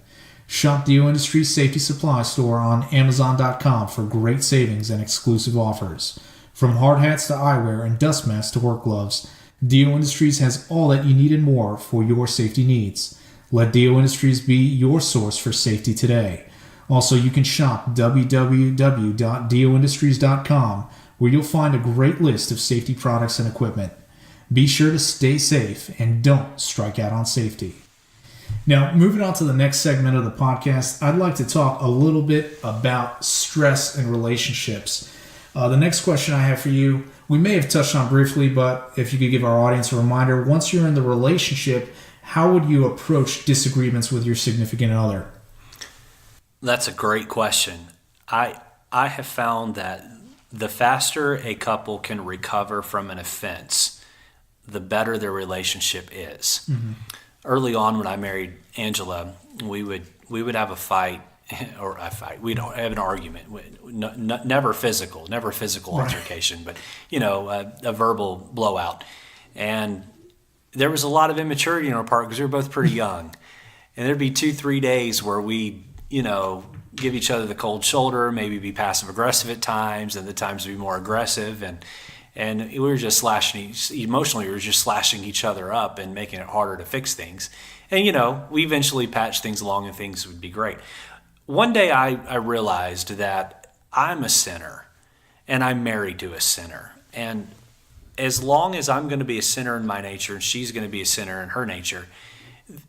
Shop DO Industries Safety Supply Store on Amazon.com for great savings and exclusive offers. From hard hats to eyewear and dust masks to work gloves, DO Industries has all that you need and more for your safety needs. Let DO Industries be your source for safety today. Also, you can shop www.doindustries.com, where you'll find a great list of safety products and equipment. Be sure to stay safe and don't strike out on safety. Now, moving on to the next segment of the podcast, I'd like to talk a little bit about stress in relationships. The next question I have for you, we may have touched on briefly, but if you could give our audience a reminder, once you're in the relationship, how would you approach disagreements with your significant other? That's a great question. I have found that the faster a couple can recover from an offense, the better their relationship is. Mm-hmm. Early on when I married Angela, we would have a fight, or a fight. We don't have an argument. Never physical altercation, but a verbal blowout. And there was a lot of immaturity on our part because we were both pretty young. And there'd be 2-3 days where we, give each other the cold shoulder, maybe be passive aggressive at times, and the times be more aggressive. And we were just emotionally, we were just slashing each other up and making it harder to fix things. And, we eventually patched things along and things would be great. One day I realized that I'm a sinner and I'm married to a sinner. And as long as I'm going to be a sinner in my nature and she's going to be a sinner in her nature,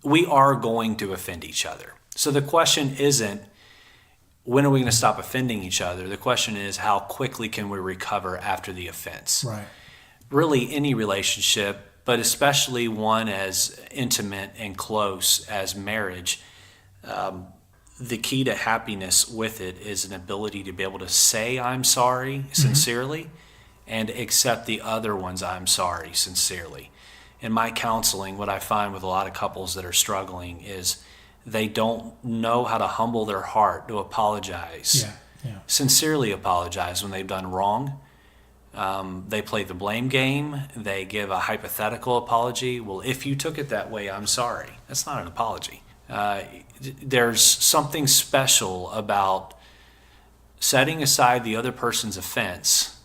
we are going to offend each other. So the question isn't, when are we going to stop offending each other? The question is, how quickly can we recover after the offense? Right. Really, any relationship, but especially one as intimate and close as marriage, the key to happiness with it is an ability to be able to say I'm sorry sincerely and accept the other one's I'm sorry sincerely. In my counseling, what I find with a lot of couples that are struggling is they don't know how to humble their heart to apologize, sincerely apologize when they've done wrong. They play the blame game. They give a hypothetical apology. Well, if you took it that way, I'm sorry. That's not an apology. There's something special about setting aside the other person's offense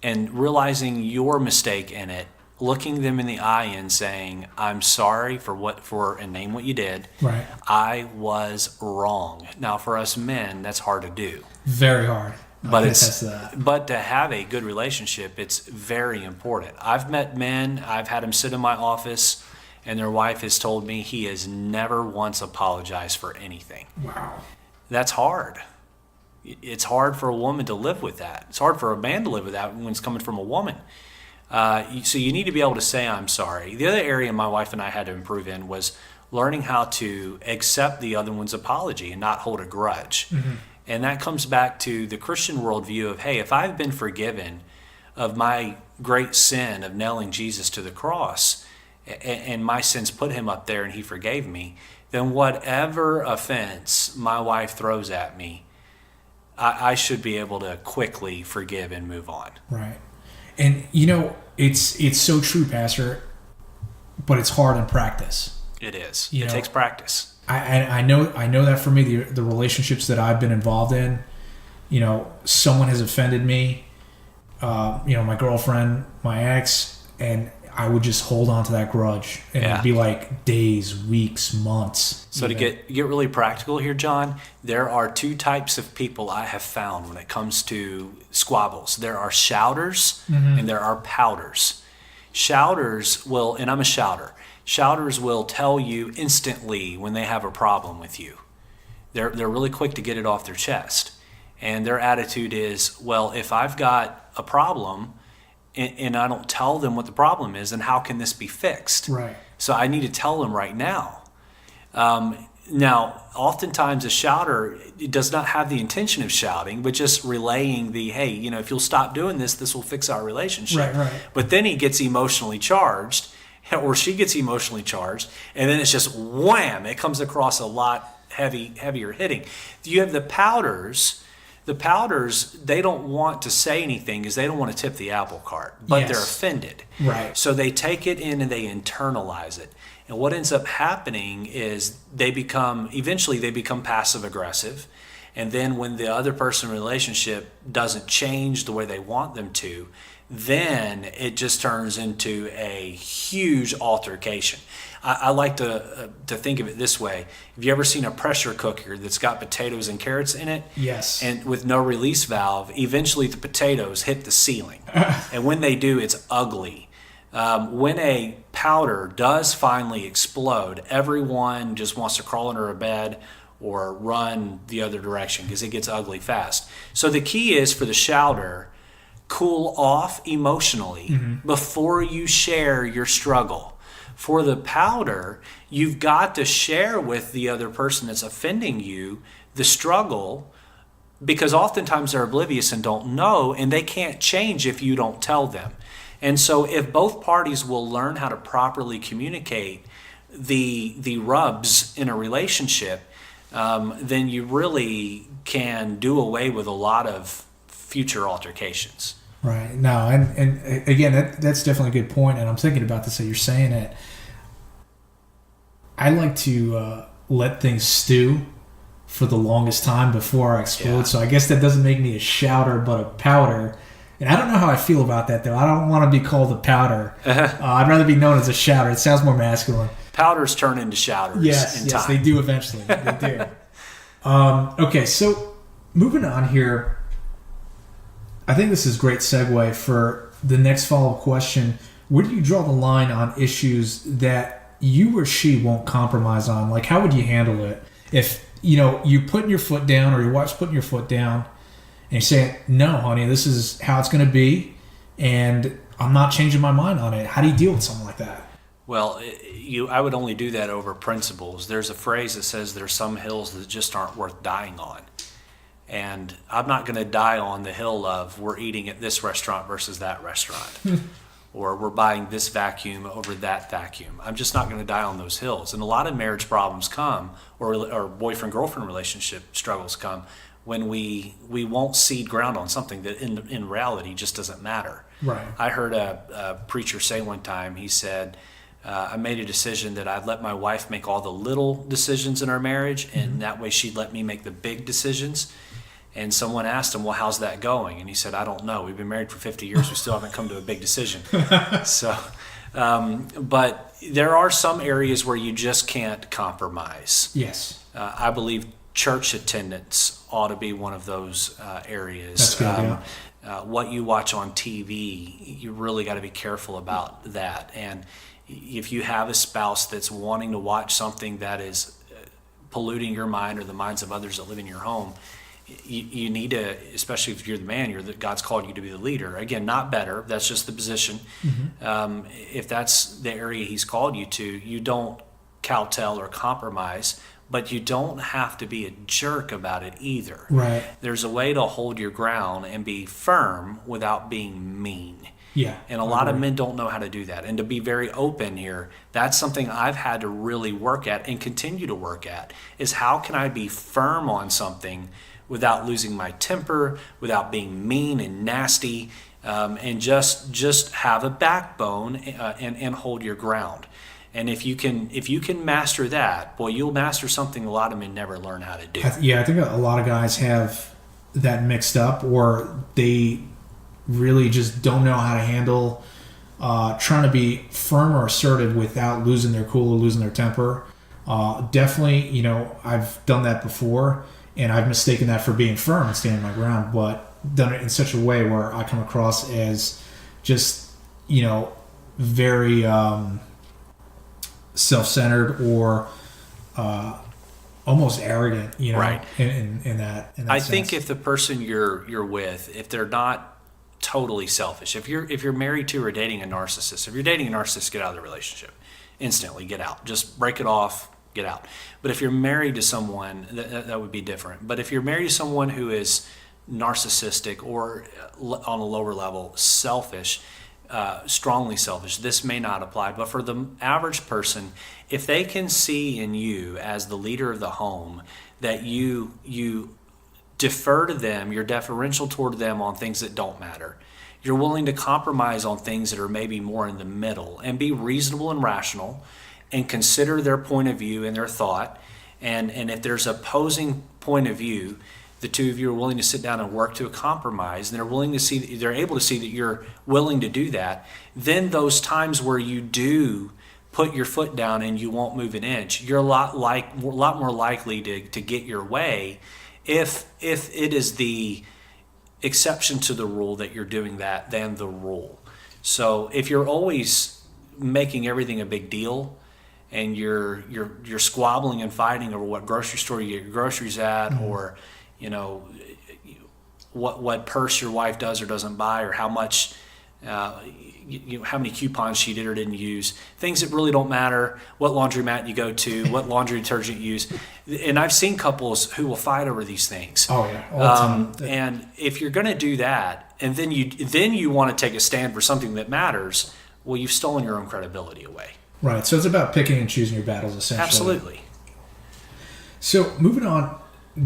and realizing your mistake in it, looking them in the eye and saying, I'm sorry and name what you did. Right. I was wrong. Now, for us men, that's hard to do. Very hard. But to have a good relationship, it's very important. I've met men, I've had them sit in my office, and their wife has told me he has never once apologized for anything. Wow. That's hard. It's hard for a woman to live with that. It's hard for a man to live with that when it's coming from a woman. So you need to be able to say, I'm sorry. The other area my wife and I had to improve in was learning how to accept the other one's apology and not hold a grudge. Mm-hmm. And that comes back to the Christian worldview of, hey, if I've been forgiven of my great sin of nailing Jesus to the cross, and my sins put him up there and he forgave me, then whatever offense my wife throws at me, I should be able to quickly forgive and move on. Right. And, it's so true, Pastor, but it's hard in practice. It is. It takes practice. I know that for me, the relationships that I've been involved in, someone has offended me, my girlfriend, my ex, and I would just hold on to that grudge, and it'd be like days, weeks, months. So to get really practical here, John, there are two types of people I have found when it comes to squabbles. There are shouters and there are pouters. Shouters will, and I'm a shouter, shouters will tell you instantly when they have a problem with you. They're really quick to get it off their chest. And their attitude is, well, if I've got a problem and I don't tell them what the problem is, then how can this be fixed? Right. So I need to tell them right now. Now, oftentimes a shouter does not have the intention of shouting, but just relaying the, hey, if you'll stop doing this, this will fix our relationship. Right. But then he gets emotionally charged, or she gets emotionally charged, and then it's just wham, it comes across a lot heavier hitting. You have the pouters. The pouters, they don't want to say anything because they don't want to tip the apple cart, but they're offended. Right. So they take it in and they internalize it. And what ends up happening is eventually they become passive aggressive. And then when the other person in the relationship doesn't change the way they want them to, then it just turns into a huge altercation. I like to think of it this way. Have you ever seen a pressure cooker that's got potatoes and carrots in it? Yes. And with no release valve, eventually the potatoes hit the ceiling. And when they do, it's ugly. When a powder does finally explode, everyone just wants to crawl under a bed or run the other direction because it gets ugly fast. So the key is for the shouter, cool off emotionally before you share your struggle. For the pouter, you've got to share with the other person that's offending you the struggle, because oftentimes they're oblivious and don't know, and they can't change if you don't tell them. And so if both parties will learn how to properly communicate the rubs in a relationship, then you really can do away with a lot of future altercations. Right. No, and again, that's definitely a good point, and I'm thinking about this as you're saying it. I like to let things stew for the longest time before I explode. Yeah. So I guess that doesn't make me a shouter, but a pouter. And I don't know how I feel about that, though. I don't want to be called a pouter. I'd rather be known as a shouter. It sounds more masculine. Powders turn into shouters in time. Yes, they do eventually. They do. Okay, so moving on here, I think this is a great segue for the next follow-up question. Where do you draw the line on issues that you or she won't compromise on? Like, how would you handle it if you putting your foot down, or your wife's putting your foot down, and you're saying, no, honey, this is how it's going to be, and I'm not changing my mind on it. How do you deal with something like that? Well, I would only do that over principles. There's a phrase that says there's some hills that just aren't worth dying on. And I'm not going to die on the hill of we're eating at this restaurant versus that restaurant. Or we're buying this vacuum over that vacuum. I'm just not going to die on those hills. And a lot of marriage problems come, or boyfriend-girlfriend relationship struggles come, when we won't cede ground on something that in reality just doesn't matter. Right. I heard a preacher say one time, he said, I made a decision that I'd let my wife make all the little decisions in our marriage, and that way she'd let me make the big decisions. And someone asked him, well, how's that going? And he said, I don't know. We've been married for 50 years. We still haven't come to a big decision. So, but there are some areas where you just can't compromise. Yes. I believe church attendance ought to be one of those areas. That's good, What you watch on TV, you really got to be careful about that. And if you have a spouse that's wanting to watch something that is polluting your mind or the minds of others that live in your home, you need to, especially if you're the man, God's called you to be the leader. Again, not better. That's just the position. If that's the area He's called you to, you don't kowtow or compromise, but you don't have to be a jerk about it either. Right. There's a way to hold your ground and be firm without being mean. Yeah. And a lot of men don't know how to do that. And to be very open here, that's something I've had to really work at and continue to work at, is how can I be firm on something without losing my temper, without being mean and nasty, and just have a backbone and hold your ground. And if you can master that, boy, you'll master something a lot of men never learn how to do. I think a lot of guys have that mixed up, or they really just don't know how to handle trying to be firm or assertive without losing their cool or losing their temper. Definitely, I've done that before, and I've mistaken that for being firm and standing my ground, but done it in such a way where I come across as just, very self-centered or almost arrogant, Right. in that I sense. think if the person you're with, if they're not totally selfish, if you're married to or dating a narcissist, if you're dating a narcissist, get out of the relationship instantly. Get out. Just break it off. Get out. But if you're married to someone, that would be different. But if you're married to someone who is narcissistic or on a lower level selfish, strongly selfish, this may not apply. But for the average person, if they can see in you as the leader of the home that you defer to them, you're deferential toward them on things that don't matter, you're willing to compromise on things that are maybe more in the middle, and be reasonable and rational and consider their point of view and their thought, and if there's opposing point of view, the two of you are willing to sit down and work to a compromise, and they're able to see that you're willing to do that, then those times where you do put your foot down and you won't move an inch, you're a lot more likely to get your way if it is the exception to the rule that you're doing that than the rule. So if you're always making everything a big deal, and you're squabbling and fighting over what grocery store you get your groceries at, or what purse your wife does or doesn't buy, or how much how many coupons she did or didn't use, things that really don't matter, what laundromat you go to, what laundry detergent you use. And I've seen couples who will fight over these things. Oh yeah, all the time. And if you're going to do that, and then you want to take a stand for something that matters, well, you've stolen your own credibility away. Right. So it's about picking and choosing your battles, essentially. Absolutely. So moving on,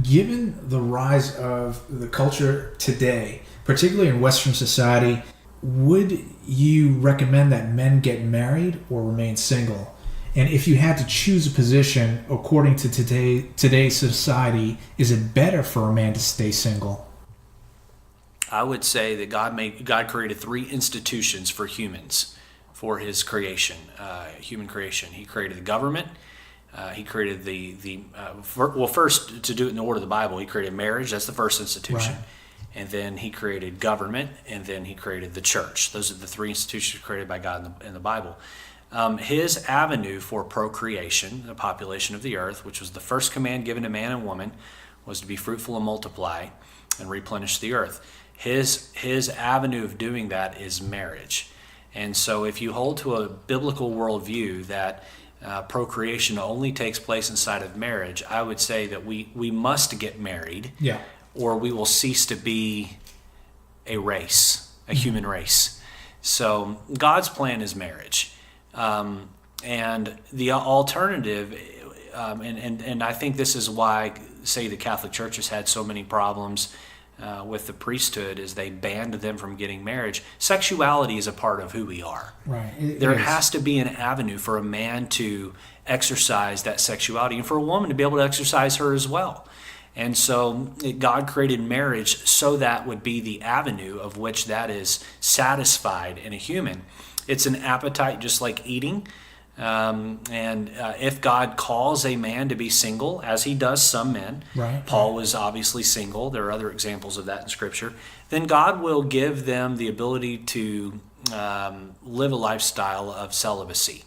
given the rise of the culture today, particularly in Western society, would you recommend that men get married or remain single? And if you had to choose a position according to today's society, is it better for a man to stay single? I would say that God created 3 institutions for humans, for His creation, human creation. He created the government. He created first, to do it in the order of the Bible, He created marriage. That's the first institution. Right. And then He created government, and then He created the church. Those are the 3 institutions created by God in the Bible. His avenue for procreation, the population of the earth, which was the first command given to man and woman, was to be fruitful and multiply and replenish the earth. His avenue of doing that is marriage. And so if you hold to a biblical worldview that procreation only takes place inside of marriage, I would say that we must get married, or we will cease to be a race, a human race. So God's plan is marriage. And the alternative, and I think this is why, say, the Catholic Church has had so many problems with the priesthood, is they banned them from getting marriage. Sexuality is a part of who we are. Right. There has to be an avenue for a man to exercise that sexuality, and for a woman to be able to exercise her as well. And so God created marriage so that would be the avenue of which that is satisfied in a human. It's an appetite just like eating. If God calls a man to be single, as He does some men, right. Paul was obviously single, there are other examples of that in Scripture, then God will give them the ability to live a lifestyle of celibacy.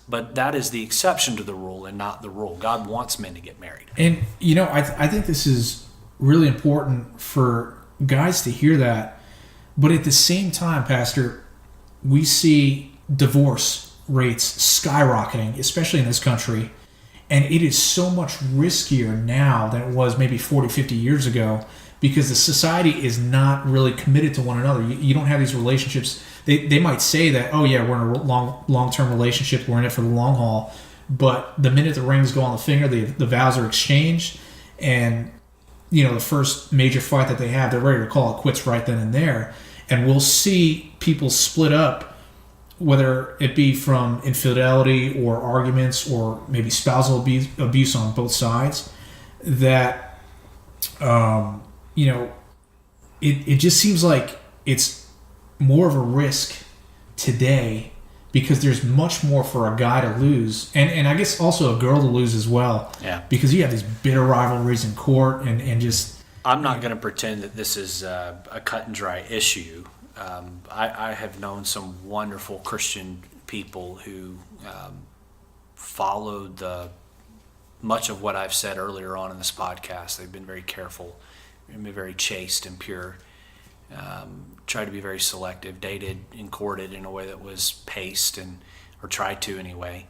But that is the exception to the rule and not the rule. God wants men to get married. And, I think this is really important for guys to hear that. But at the same time, Pastor, we see divorce rates skyrocketing, especially in this country. And it is so much riskier now than it was maybe 40, 50 years ago, because the society is not really committed to one another. You don't have these relationships. They might say that, oh yeah, we're in a long-term relationship, we're in it for the long haul. But the minute the rings go on the finger, the vows are exchanged, and the first major fight that they have, they're ready to call it quits right then and there. And we'll see people split up, whether it be from infidelity or arguments or maybe spousal abuse on both sides, that, it just seems like it's more of a risk today because there's much more for a guy to lose, and I guess also a girl to lose as well. Yeah. Because you have these bitter rivalries in court and just... I'm not going to pretend that this is a cut and dry issue. I have known some wonderful Christian people who followed much of what I've said earlier on in this podcast. They've been very careful, been very chaste and pure, tried to be very selective, dated and courted in a way that was paced, or tried to anyway,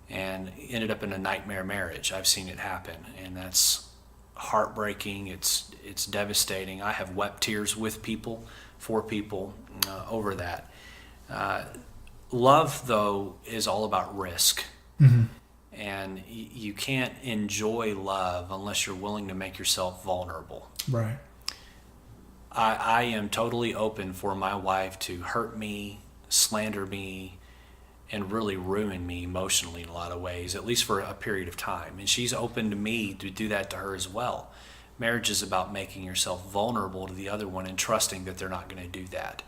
and ended up in a nightmare marriage. I've seen it happen, and that's heartbreaking. It's devastating. I have wept tears with people, for people, over that. Love, though, is all about risk. Mm-hmm. And you can't enjoy love unless you're willing to make yourself vulnerable. Right. I am totally open for my wife to hurt me, slander me, and really ruin me emotionally in a lot of ways, at least for a period of time. And she's open to me to do that to her as well. Marriage is about making yourself vulnerable to the other one and trusting that they're not going to do that.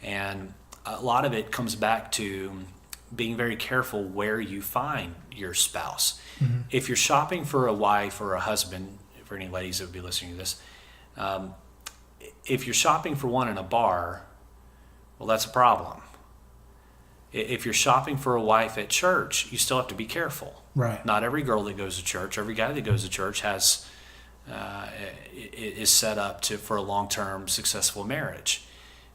And a lot of it comes back to being very careful where you find your spouse. Mm-hmm. If you're shopping for a wife or a husband, for any ladies that would be listening to this, if you're shopping for one in a bar, well, that's a problem. If you're shopping for a wife at church, you still have to be careful. Right. Not every girl that goes to church, every guy that goes to church is set up for a long-term successful marriage.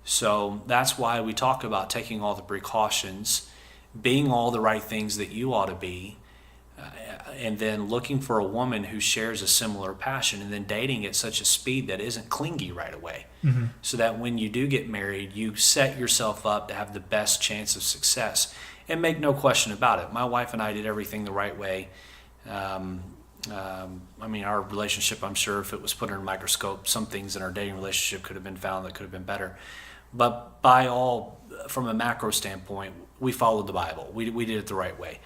So that's why we talk about taking all the precautions, being all the right things that you ought to be, and then looking for a woman who shares a similar passion, and then dating at such a speed that isn't clingy right away. Mm-hmm. So that when you do get married, you set yourself up to have the best chance of success. And make no question about it, my wife and I did everything the right way. Our relationship, I'm sure if it was put under a microscope, some things in our dating relationship could have been found that could have been better. But from a macro standpoint, we followed the Bible. We did it the right way.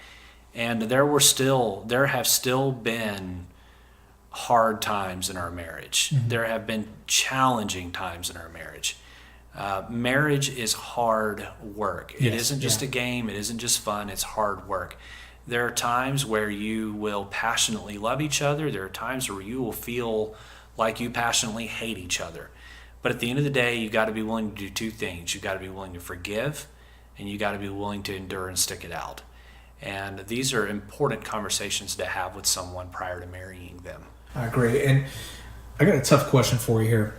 And there have still been hard times in our marriage. Mm-hmm. There have been challenging times in our marriage. Marriage is hard work. It isn't just a game. It isn't just fun. It's hard work. There are times where you will passionately love each other. There are times where you will feel like you passionately hate each other. But at the end of the day, you got to be willing to do two things. You got to be willing to forgive, and you got to be willing to endure and stick it out. And these are important conversations to have with someone prior to marrying them. I agree. And I got a tough question for you here.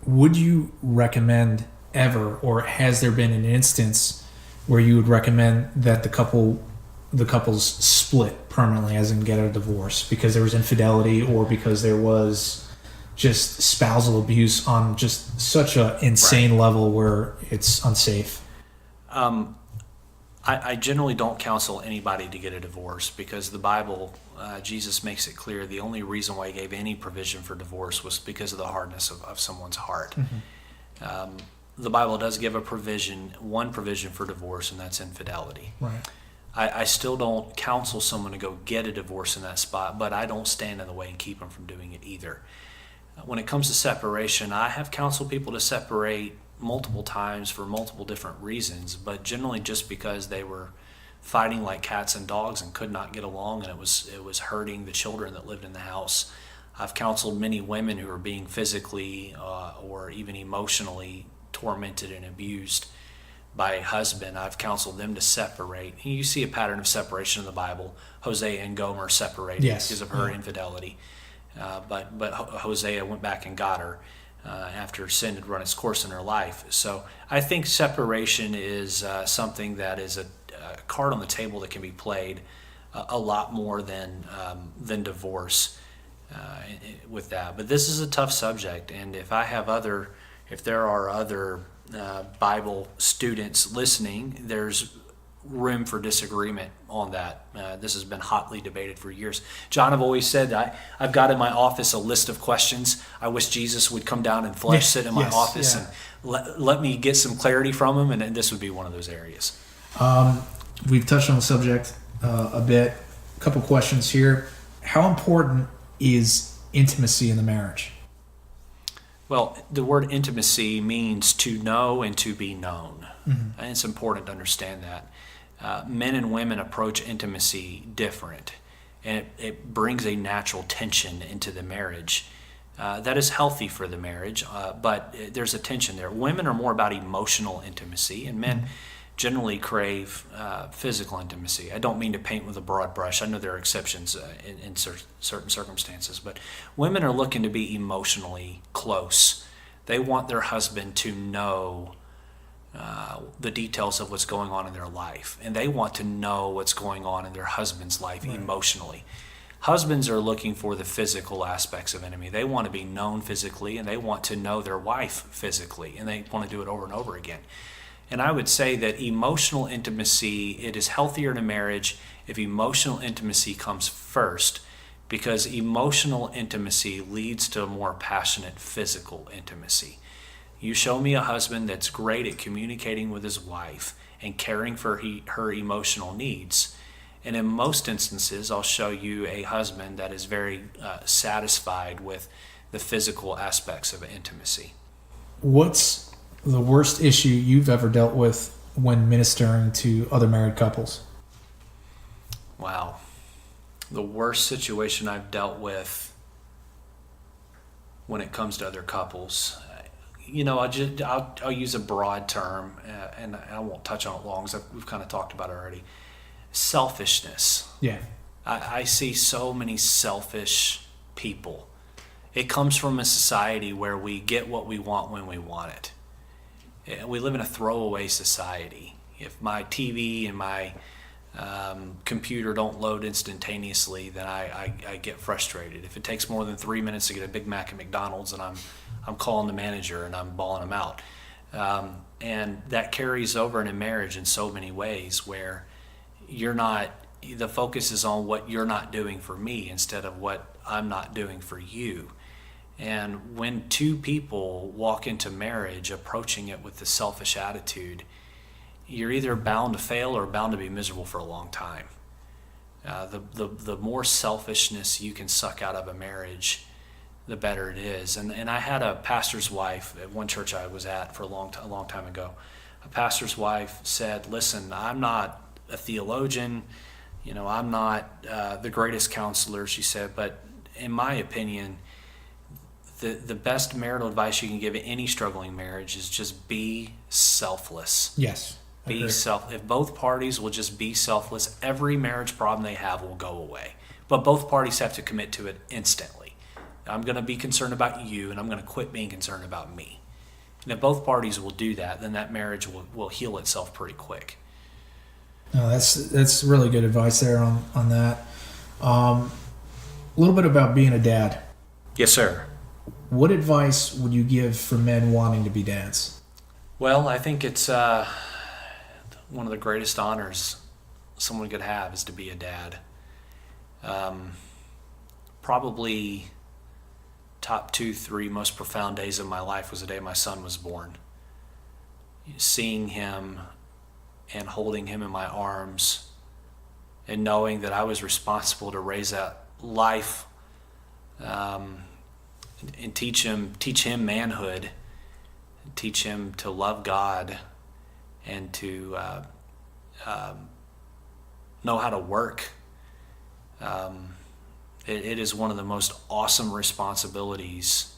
Would you recommend ever, or has there been an instance where you would recommend that the couples split permanently, as in get a divorce, because there was infidelity or because there was just spousal abuse on just such an insane level where it's unsafe? I generally don't counsel anybody to get a divorce, because the Bible, Jesus makes it clear the only reason why he gave any provision for divorce was because of the hardness of someone's heart. Mm-hmm. The Bible does give one provision for divorce, and that's infidelity. Right. I still don't counsel someone to go get a divorce in that spot, but I don't stand in the way and keep them from doing it either. When it comes to separation, I have counseled people to separate multiple times for multiple different reasons, but generally just because they were fighting like cats and dogs and could not get along, and it was hurting the children that lived in the house. I've counseled many women who are being physically or even emotionally tormented and abused by a husband. I've counseled them to separate. You see a pattern of separation in the Bible. Hosea and Gomer separated because of her infidelity. But Hosea went back and got her after sin had run its course in her life. So I think separation is something that is a card on the table that can be played a lot more than divorce with that. But this is a tough subject, and if there are other Bible students listening, there's room for disagreement on that. This has been hotly debated for years. John, I've always said I've got in my office a list of questions. I wish Jesus would come down in flesh, sit in my office, and let me get some clarity from him, and this would be one of those areas. We've touched on the subject a bit. A couple questions here. How important is intimacy in the marriage? Well, the word intimacy means to know and to be known. Mm-hmm. And it's important to understand that. Men and women approach intimacy different, and it brings a natural tension into the marriage that is healthy for the marriage, but there's a tension there. Women are more about emotional intimacy, and men generally crave physical intimacy. I don't mean to paint with a broad brush. I know there are exceptions in certain circumstances, but women are looking to be emotionally close. They want their husband to know the details of what's going on in their life, and they want to know what's going on in their husband's life emotionally. Husbands are looking for the physical aspects of intimacy. They want to be known physically, and they want to know their wife physically, and they want to do it over and over again. And I would say that emotional intimacy, it is healthier in a marriage if emotional intimacy comes first, because emotional intimacy leads to a more passionate physical intimacy. You show me a husband that's great at communicating with his wife and caring for her emotional needs, and in most instances, I'll show you a husband that is very satisfied with the physical aspects of intimacy. What's the worst issue you've ever dealt with when ministering to other married couples? Wow. The worst situation I've dealt with when it comes to other couples. I'll use a broad term, and I won't touch on it long because we've kind of talked about it already. Selfishness. Yeah. I see so many selfish people. It comes from a society where we get what we want when we want it. We live in a throwaway society. If my TV and my computer don't load instantaneously, then I get frustrated. If it takes more than 3 minutes to get a Big Mac at McDonald's, and I'm calling the manager and I'm bawling them out. And that carries over in a marriage in so many ways where the focus is on what you're not doing for me instead of what I'm not doing for you. And when two people walk into marriage approaching it with the selfish attitude, you're either bound to fail or bound to be miserable for a long time. The more selfishness you can suck out of a marriage, the better it is. And I had a pastor's wife at one church I was at for a long time ago. A pastor's wife said, "Listen, I'm not a theologian, I'm not the greatest counselor," she said, "but in my opinion, the best marital advice you can give any struggling marriage is just be selfless." Yes. If both parties will just be selfless, every marriage problem they have will go away. But both parties have to commit to it instantly. I'm going to be concerned about you, and I'm going to quit being concerned about me. And if both parties will do that, then that marriage will heal itself pretty quick. No, that's really good advice there on that. A little bit about being a dad. Yes, sir. What advice would you give for men wanting to be dads? Well, I think it's one of the greatest honors someone could have is to be a dad. Probably top 2, 3 most profound days of my life was the day my son was born. Seeing him and holding him in my arms and knowing that I was responsible to raise that life and teach him manhood, teach him to love God and to know how to work. It is one of the most awesome responsibilities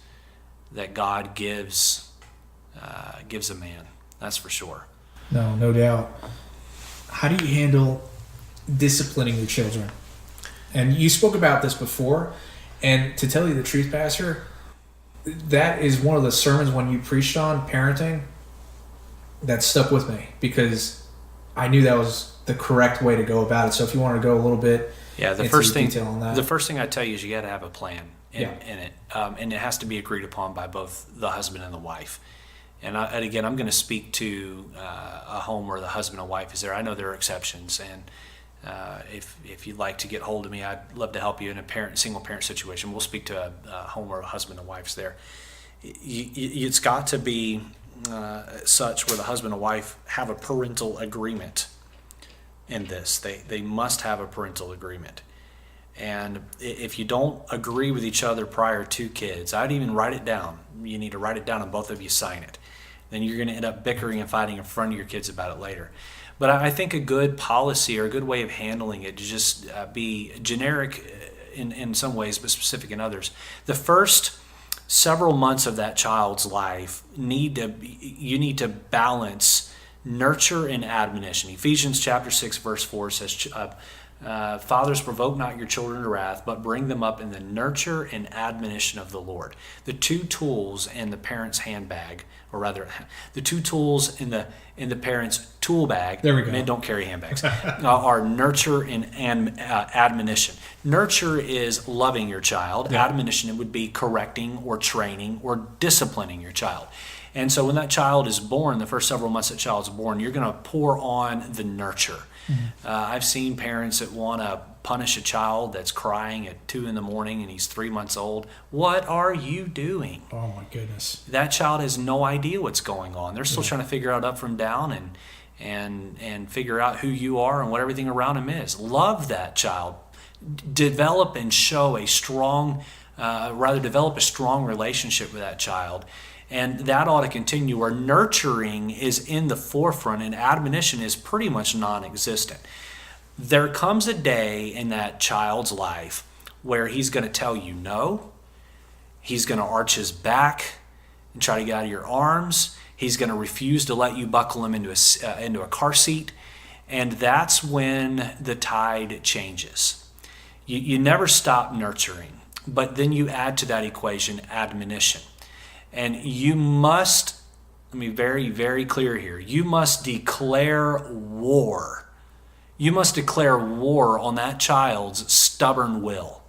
that God gives a man. That's for sure. No doubt. How do you handle disciplining your children? And you spoke about this before, and to tell you the truth, Pastor, that is one of the sermons when you preached on parenting that stuck with me because I knew that was the correct way to go about it. So if you want to go a little bit the first thing I tell you is you got to have a plan in it, and it has to be agreed upon by both the husband and the wife. And again, I'm going to speak to a home where the husband and wife is there. I know there are exceptions, and if you'd like to get hold of me, I'd love to help you in a single parent situation. We'll speak to a home where a husband and wife's there. It's got to be such where the husband and wife have a parental agreement in this. They must have a parental agreement. And if you don't agree with each other prior to kids, I'd even write it down. You need to write it down and both of you sign it. Then you're going to end up bickering and fighting in front of your kids about it later. But I think a good policy or a good way of handling it to just be generic in some ways, but specific in others. The first several months of that child's life, you need to balance nurture and admonition. Ephesians chapter 6, verse 4 says, fathers, provoke not your children to wrath, but bring them up in the nurture and admonition of the Lord. The two tools in the parent's handbag, or rather, the two tools in the parent's tool bag. There we go. Men don't carry handbags. Are nurture and admonition. Nurture is loving your child. Yeah. Admonition, it would be correcting or training or disciplining your child. And so when that child is born, the first several months that child's born, you're going to pour on the nurture. Mm-hmm. I've seen parents that want to punish a child that's crying at 2 a.m. and he's 3 months old. What are you doing? Oh my goodness. That child has no idea what's going on. They're still trying to figure out up from down and figure out who you are and what everything around him is. Love that child. Develop and show a strong relationship with that child. And that ought to continue where nurturing is in the forefront and admonition is pretty much non-existent. There comes a day in that child's life where he's going to tell you no, he's going to arch his back, and try to get out of your arms. He's going to refuse to let you buckle him into a car seat. And that's when the tide changes. You never stop nurturing, but then you add to that equation admonition. And you must, let me be very, very clear here, you must declare war. You must declare war on that child's stubborn will.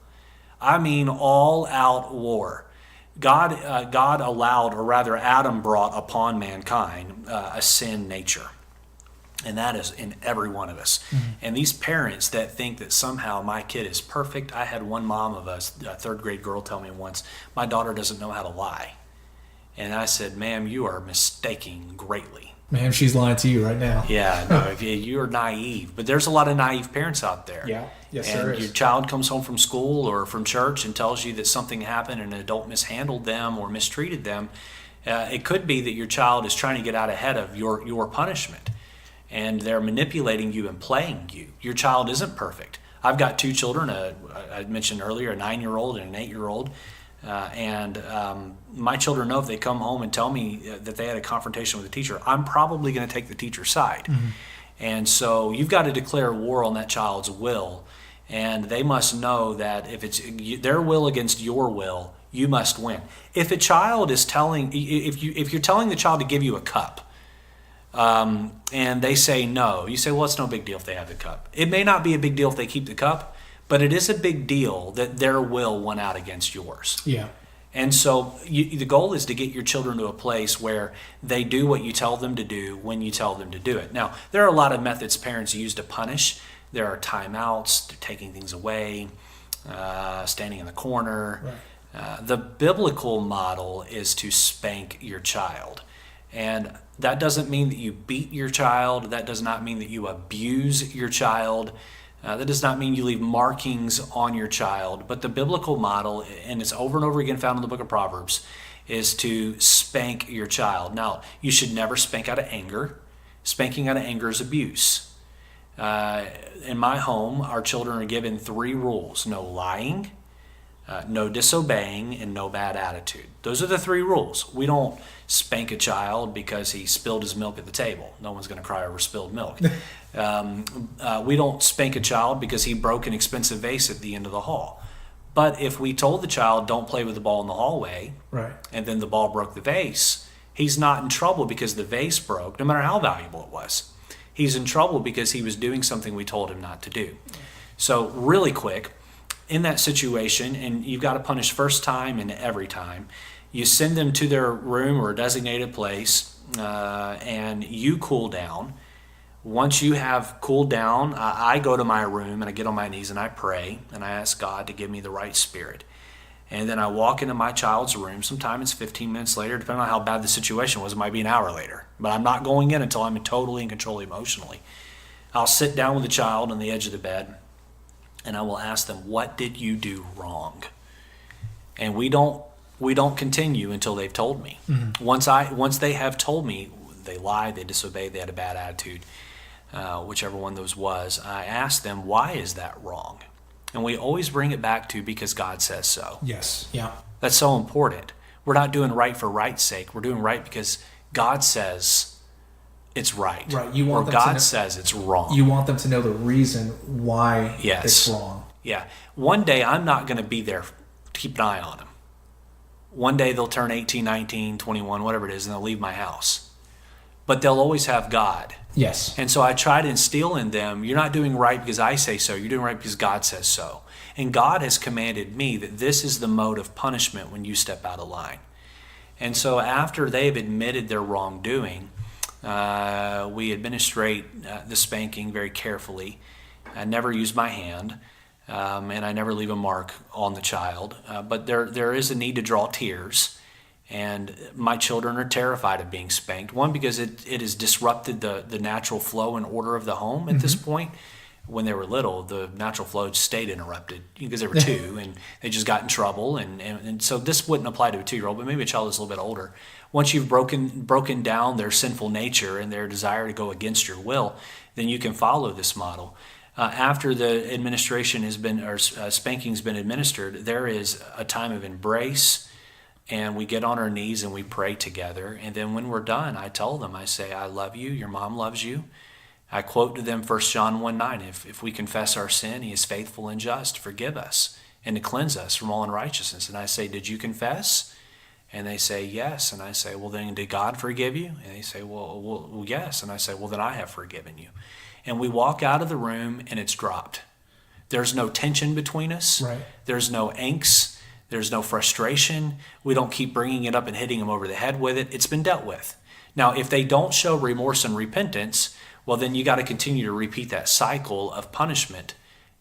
I mean all out war. God allowed, or rather Adam brought upon mankind a sin nature. And that is in every one of us. Mm-hmm. And these parents that think that somehow my kid is perfect. I had one mom of a third grade girl tell me once, my daughter doesn't know how to lie. And I said, ma'am, you are mistaking greatly. Ma'am, she's lying to you right now. Yeah, no, you're naive. But there's a lot of naive parents out there. Yeah, yes, and there is. Your child comes home from school or from church and tells you that something happened and an adult mishandled them or mistreated them. It could be that your child is trying to get out ahead of your punishment. And they're manipulating you and playing you. Your child isn't perfect. I've got two children, I mentioned earlier, a 9-year-old and an 8-year-old. My children know if they come home and tell me that they had a confrontation with a teacher, I'm probably going to take the teacher's side. Mm-hmm. And so you've got to declare war on that child's will. And they must know that if it's their will against your will, you must win. If a child is if you're telling the child to give you a cup, and they say no, you say, well, it's no big deal if they have the cup. It may not be a big deal if they keep the cup, but it is a big deal that their will won out against yours. Yeah. And so the goal is to get your children to a place where they do what you tell them to do when you tell them to do it. Now, there are a lot of methods parents use to punish. There are timeouts, taking things away, standing in the corner. Right. The biblical model is to spank your child. And that doesn't mean that you beat your child. That does not mean that you abuse your child. That does not mean you leave markings on your child. But the biblical model, and it's over and over again found in the book of Proverbs, is to spank your child. Now, you should never spank out of anger. Spanking out of anger is abuse. In my home, our children are given 3 rules: no lying, no disobeying, and no bad attitude. Those are the 3 rules. We don't spank a child because he spilled his milk at the table. No one's going to cry over spilled milk. We don't spank a child because he broke an expensive vase at the end of the hall. But if we told the child, don't play with the ball in the hallway, right, and then the ball broke the vase, he's not in trouble because the vase broke, no matter how valuable it was. He's in trouble because he was doing something we told him not to do. So really quick, in that situation, and you've got to punish first time and every time, you send them to their room or a designated place, and you cool down. Once you have cooled down, I go to my room and I get on my knees and I pray and I ask God to give me the right spirit. And then I walk into my child's room. Sometimes it's 15 minutes later, depending on how bad the situation was. It might be an hour later. But I'm not going in until I'm totally in control emotionally. I'll sit down with the child on the edge of the bed and I will ask them, what did you do wrong? And we don't continue until they've told me. Mm-hmm. Once they have told me they lied, they disobeyed, they had a bad attitude, whichever one those was, I ask them, why is that wrong? And we always bring it back to because God says so. Yes. Yeah. That's so important. We're not doing right for right's sake. We're doing right because God says it's right. Right. You want or God says it's wrong. You want them to know the reason why it's wrong. Yeah. One day I'm not going to be there to keep an eye on them. One day they'll turn 18, 19, 21, whatever it is, and they'll leave my house. But they'll always have God. Yes. And so I try to instill in them, you're not doing right because I say so. You're doing right because God says so. And God has commanded me that this is the mode of punishment when you step out of line. And so after they've admitted their wrongdoing, we administrate the spanking very carefully. I never use my hand. And I never leave a mark on the child. But there is a need to draw tears. And my children are terrified of being spanked. One, because it has disrupted the natural flow and order of the home at this point. When they were little, the natural flow just stayed interrupted because they were 2 and they just got in trouble. And so this wouldn't apply to a 2-year-old, but maybe a child that's a little bit older. Once you've broken down their sinful nature and their desire to go against your will, then you can follow this model. After the administration has been, or spanking's been administered, there is a time of embrace and we get on our knees and we pray together. And then when we're done, I tell them, I say, I love you. Your mom loves you. I quote to them 1 John 1:9, if we confess our sin, he is faithful and just to forgive us and to cleanse us from all unrighteousness. And I say, did you confess? And they say, yes. And I say, well, then did God forgive you? And they say, well, yes. And I say, well, then I have forgiven you. And we walk out of the room and it's dropped. There's no tension between us. Right. There's no angst. There's no frustration. We don't keep bringing it up and hitting them over the head with it. It's been dealt with. Now, if they don't show remorse and repentance, well, then you got to continue to repeat that cycle of punishment.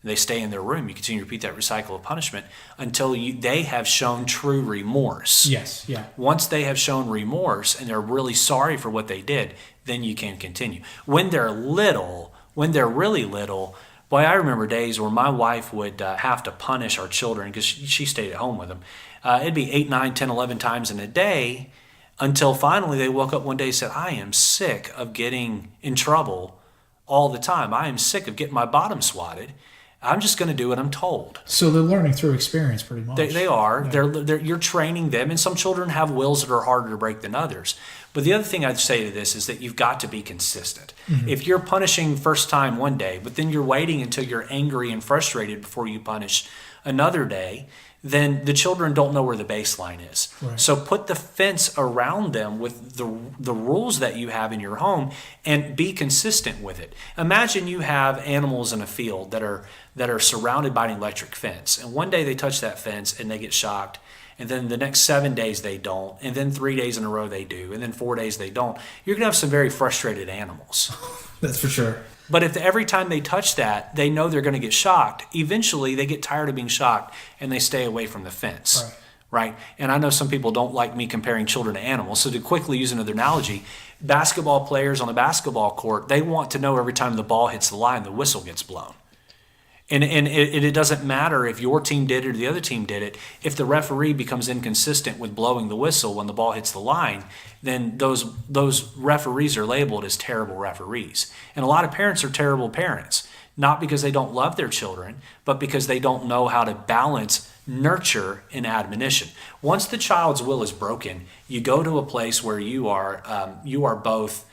They stay in their room. You continue to repeat that cycle of punishment until they have shown true remorse. Yes, yeah. Once they have shown remorse and they're really sorry for what they did, then you can continue. When they're really little, boy, I remember days where my wife would have to punish our children because she stayed at home with them. It'd be 8, 9, 10, 11 times in a day until finally they woke up one day and said, I am sick of getting in trouble all the time. I am sick of getting my bottom swatted. I'm just going to do what I'm told. So they're learning through experience pretty much. They are. Yeah. You're training them, and some children have wills that are harder to break than others. But the other thing I'd say to this is that you've got to be consistent. Mm-hmm. If you're punishing first time one day, but then you're waiting until you're angry and frustrated before you punish another day, then the children don't know where the baseline is. Right. So put the fence around them with the rules that you have in your home and be consistent with it. Imagine you have animals in a field that are surrounded by an electric fence, and one day they touch that fence and they get shocked, and then the next 7 days they don't, and then 3 days in a row they do, and then 4 days they don't. You're going to have some very frustrated animals. That's for sure. But if every time they touch that, they know they're going to get shocked, eventually they get tired of being shocked and they stay away from the fence. Right? And I know some people don't like me comparing children to animals. So to quickly use another analogy, basketball players on a basketball court, they want to know every time the ball hits the line, the whistle gets blown. And it doesn't matter if your team did it or the other team did it. If the referee becomes inconsistent with blowing the whistle when the ball hits the line, then those referees are labeled as terrible referees. And a lot of parents are terrible parents, not because they don't love their children, but because they don't know how to balance nurture and admonition. Once the child's will is broken, you go to a place where you are both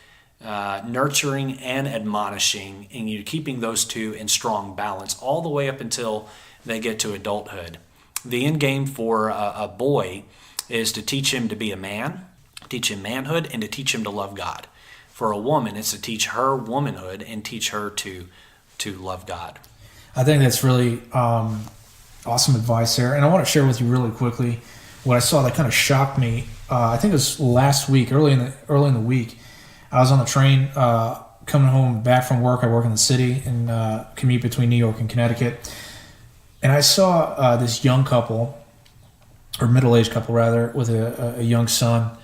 nurturing and admonishing, and you're keeping those two in strong balance all the way up until they get to adulthood. The end game for a boy is to teach him to be a man, teach him manhood, and to teach him to love God. For a woman, it's to teach her womanhood and teach her to love God. I think that's really awesome advice there. And I want to share with you really quickly what I saw that kind of shocked me. I think it was last week, early in the week. I was on the train coming home back from work. I work in the city and commute between New York and Connecticut. And I saw this young couple, or middle-aged couple rather, with a young son.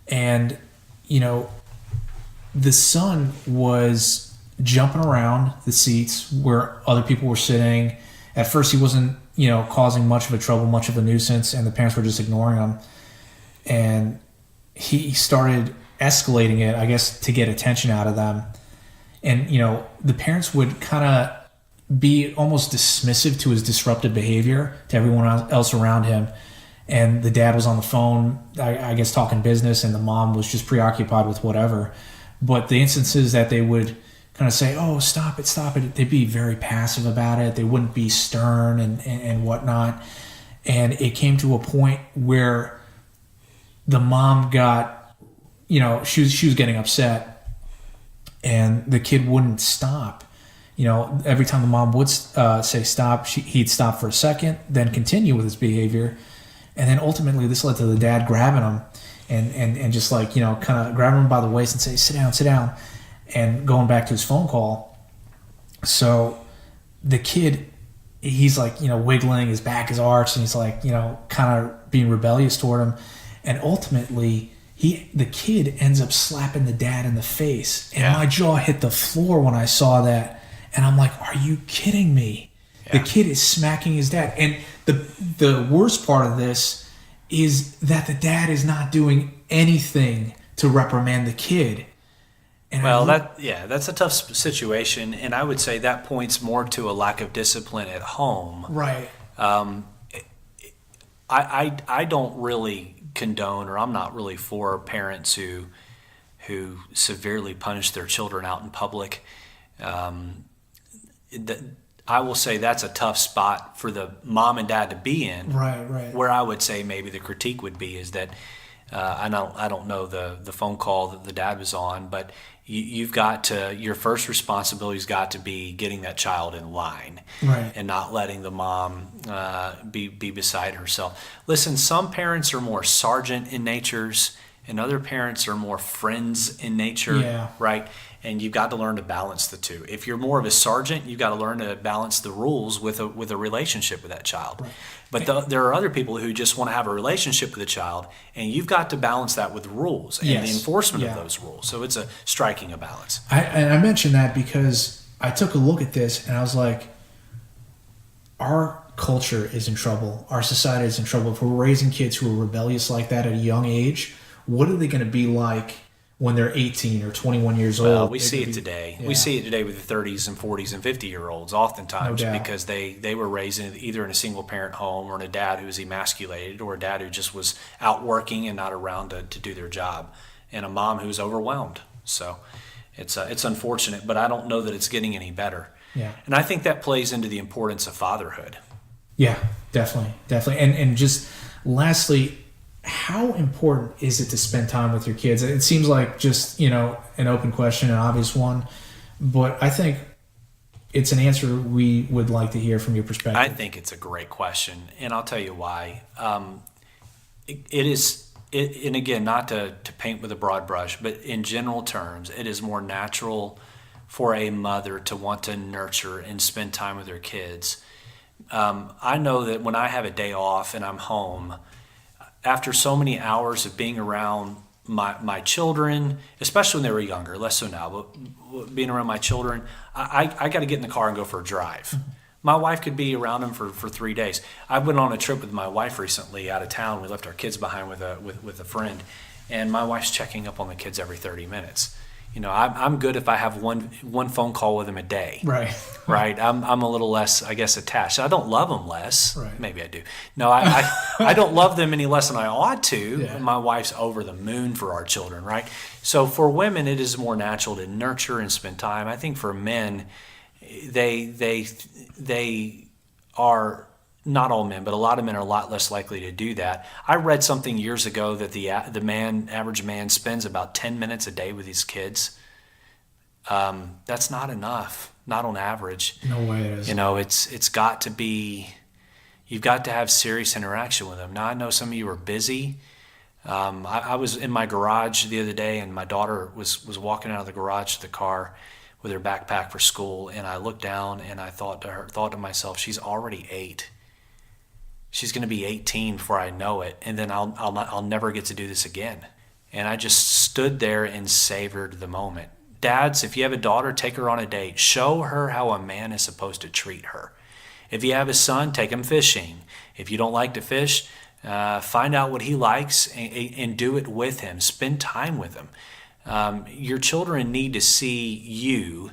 And, you know, the son was jumping around the seats where other people were sitting. At first he wasn't, you know, causing much of a trouble, much of a nuisance, and the parents were just ignoring him. And he started escalating it, I guess, to get attention out of them. And, you know, the parents would kind of be almost dismissive to his disruptive behavior to everyone else around him. And the dad was on the phone, I guess, talking business, and the mom was just preoccupied with whatever. But the instances that they would kind of say, oh, stop it, they'd be very passive about it. They wouldn't be stern and whatnot. And it came to a point where the mom got, you know, she was getting upset, and the kid wouldn't stop. You know, every time the mom would say stop, he'd stop for a second, then continue with his behavior. And then ultimately this led to the dad grabbing him and just, like, you know, kind of grabbing him by the waist and say, sit down, and going back to his phone call. So the kid, he's like, you know, wiggling, his back is arched, and he's like, you know, kind of being rebellious toward him. And ultimately the kid ends up slapping the dad in the face. And my jaw hit the floor when I saw that. And I'm like, are you kidding me? Yeah. The kid is smacking his dad. And the worst part of this is that the dad is not doing anything to reprimand the kid. And that's a tough situation. And I would say that points more to a lack of discipline at home. Right. I don't really condone, or I'm not really for parents who severely punish their children out in public. I will say that's a tough spot for the mom and dad to be in. Right. Where I would say maybe the critique would be is that I don't know the phone call that the dad was on, but you've got to, your first responsibility's got to be getting that child in line, right, and not letting the mom be beside herself. Listen, some parents are more sergeant in natures, and other parents are more friends in nature, yeah, right? And you've got to learn to balance the two. If you're more of a sergeant, you've got to learn to balance the rules with a relationship with that child. Right. But there are other people who just want to have a relationship with a child, and you've got to balance that with rules and yes, the enforcement yeah, of those rules. So it's striking a balance. I mentioned that because I took a look at this and I was like, our culture is in trouble. Our society is in trouble. If we're raising kids who are rebellious like that at a young age, what are they going to be like when they're 18 or 21 years old? Well, we see it today. Yeah. We see it today with the 30s and 40s and 50-year-olds oftentimes, no doubt, because they were raised either in a single-parent home, or in a dad who was emasculated, or a dad who just was out working and not around to do their job, and a mom who was overwhelmed. So it's unfortunate, but I don't know that it's getting any better. Yeah. And I think that plays into the importance of fatherhood. Yeah, definitely. And just lastly, how important is it to spend time with your kids? It seems like just, an open question, an obvious one, but I think it's an answer we would like to hear from your perspective. I think it's a great question, and I'll tell you why. And again, not to paint with a broad brush, but in general terms, it is more natural for a mother to want to nurture and spend time with her kids. I know that when I have a day off and I'm home, after so many hours of being around my children, especially when they were younger, less so now, but being around my children, I got to get in the car and go for a drive. Mm-hmm. My wife could be around them for 3 days. I went on a trip with my wife recently out of town. We left our kids behind with a friend, and my wife's checking up on the kids every 30 minutes. I'm good if I have one phone call with them a day. Right. Right. I'm a little less, I guess, attached. I don't love them less. Right. Maybe I do. No, I don't love them any less than I ought to. Yeah. My wife's over the moon for our children, right? So for women, it is more natural to nurture and spend time. I think for men, they are, not all men, but a lot of men are a lot less likely to do that. I read something years ago that the average man spends about 10 minutes a day with his kids. That's not enough, not on average. No way it is. It's got to be, you've got to have serious interaction with them. Now, I know some of you are busy. I was in my garage the other day, and my daughter was walking out of the garage to the car with her backpack for school, and I looked down and I thought to myself, she's already 8. She's going to be 18 before I know it, and then I'll never get to do this again. And I just stood there and savored the moment. Dads, if you have a daughter, take her on a date. Show her how a man is supposed to treat her. If you have a son, take him fishing. If you don't like to fish, find out what he likes and do it with him. Spend time with him. Your children need to see you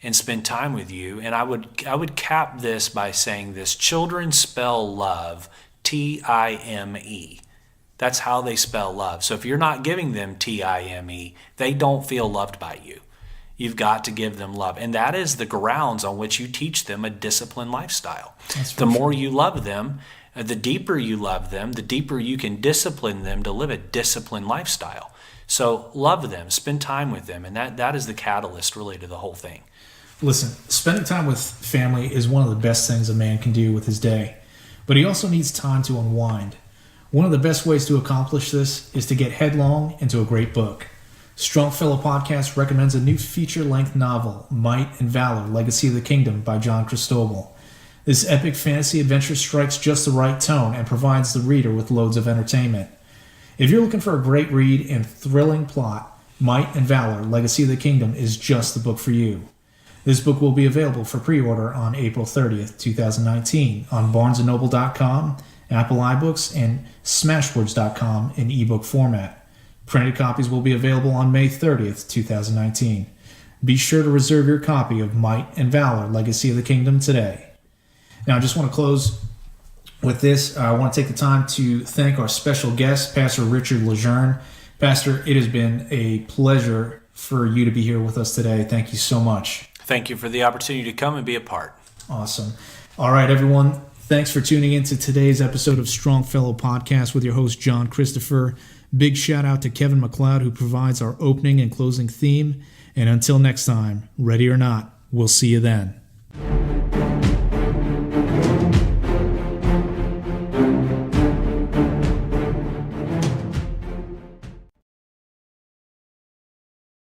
and spend time with you. And I would cap this by saying this: children spell love Time. That's how they spell love. So if you're not giving them Time, they don't feel loved by you. You've got to give them love. And that is the grounds on which you teach them a disciplined lifestyle. The more you love them, the deeper you love them, the deeper you can discipline them to live a disciplined lifestyle. So love them, spend time with them, and that is the catalyst really to the whole thing. Listen, spending time with family is one of the best things a man can do with his day, but he also needs time to unwind. One of the best ways to accomplish this is to get headlong into a great book. Strongfellow Podcast recommends a new feature-length novel, Might and Valor, Legacy of the Kingdom by John Cristobal. This epic fantasy adventure strikes just the right tone and provides the reader with loads of entertainment. If you're looking for a great read and thrilling plot, Might and Valor, Legacy of the Kingdom is just the book for you. This book will be available for pre-order on April 30th, 2019 on BarnesandNoble.com, Apple iBooks, and Smashwords.com in ebook format. Printed copies will be available on May 30th, 2019. Be sure to reserve your copy of Might and Valor, Legacy of the Kingdom today. Now, I just want to close With this, I want to take the time to thank our special guest, Pastor Richard Lejeune. Pastor, it has been a pleasure for you to be here with us today. Thank you so much. Thank you for the opportunity to come and be a part. Awesome. All right, everyone. Thanks for tuning in to today's episode of Strong Fellow Podcast with your host, John Christopher. Big shout out to Kevin MacLeod, who provides our opening and closing theme. And until next time, ready or not, we'll see you then.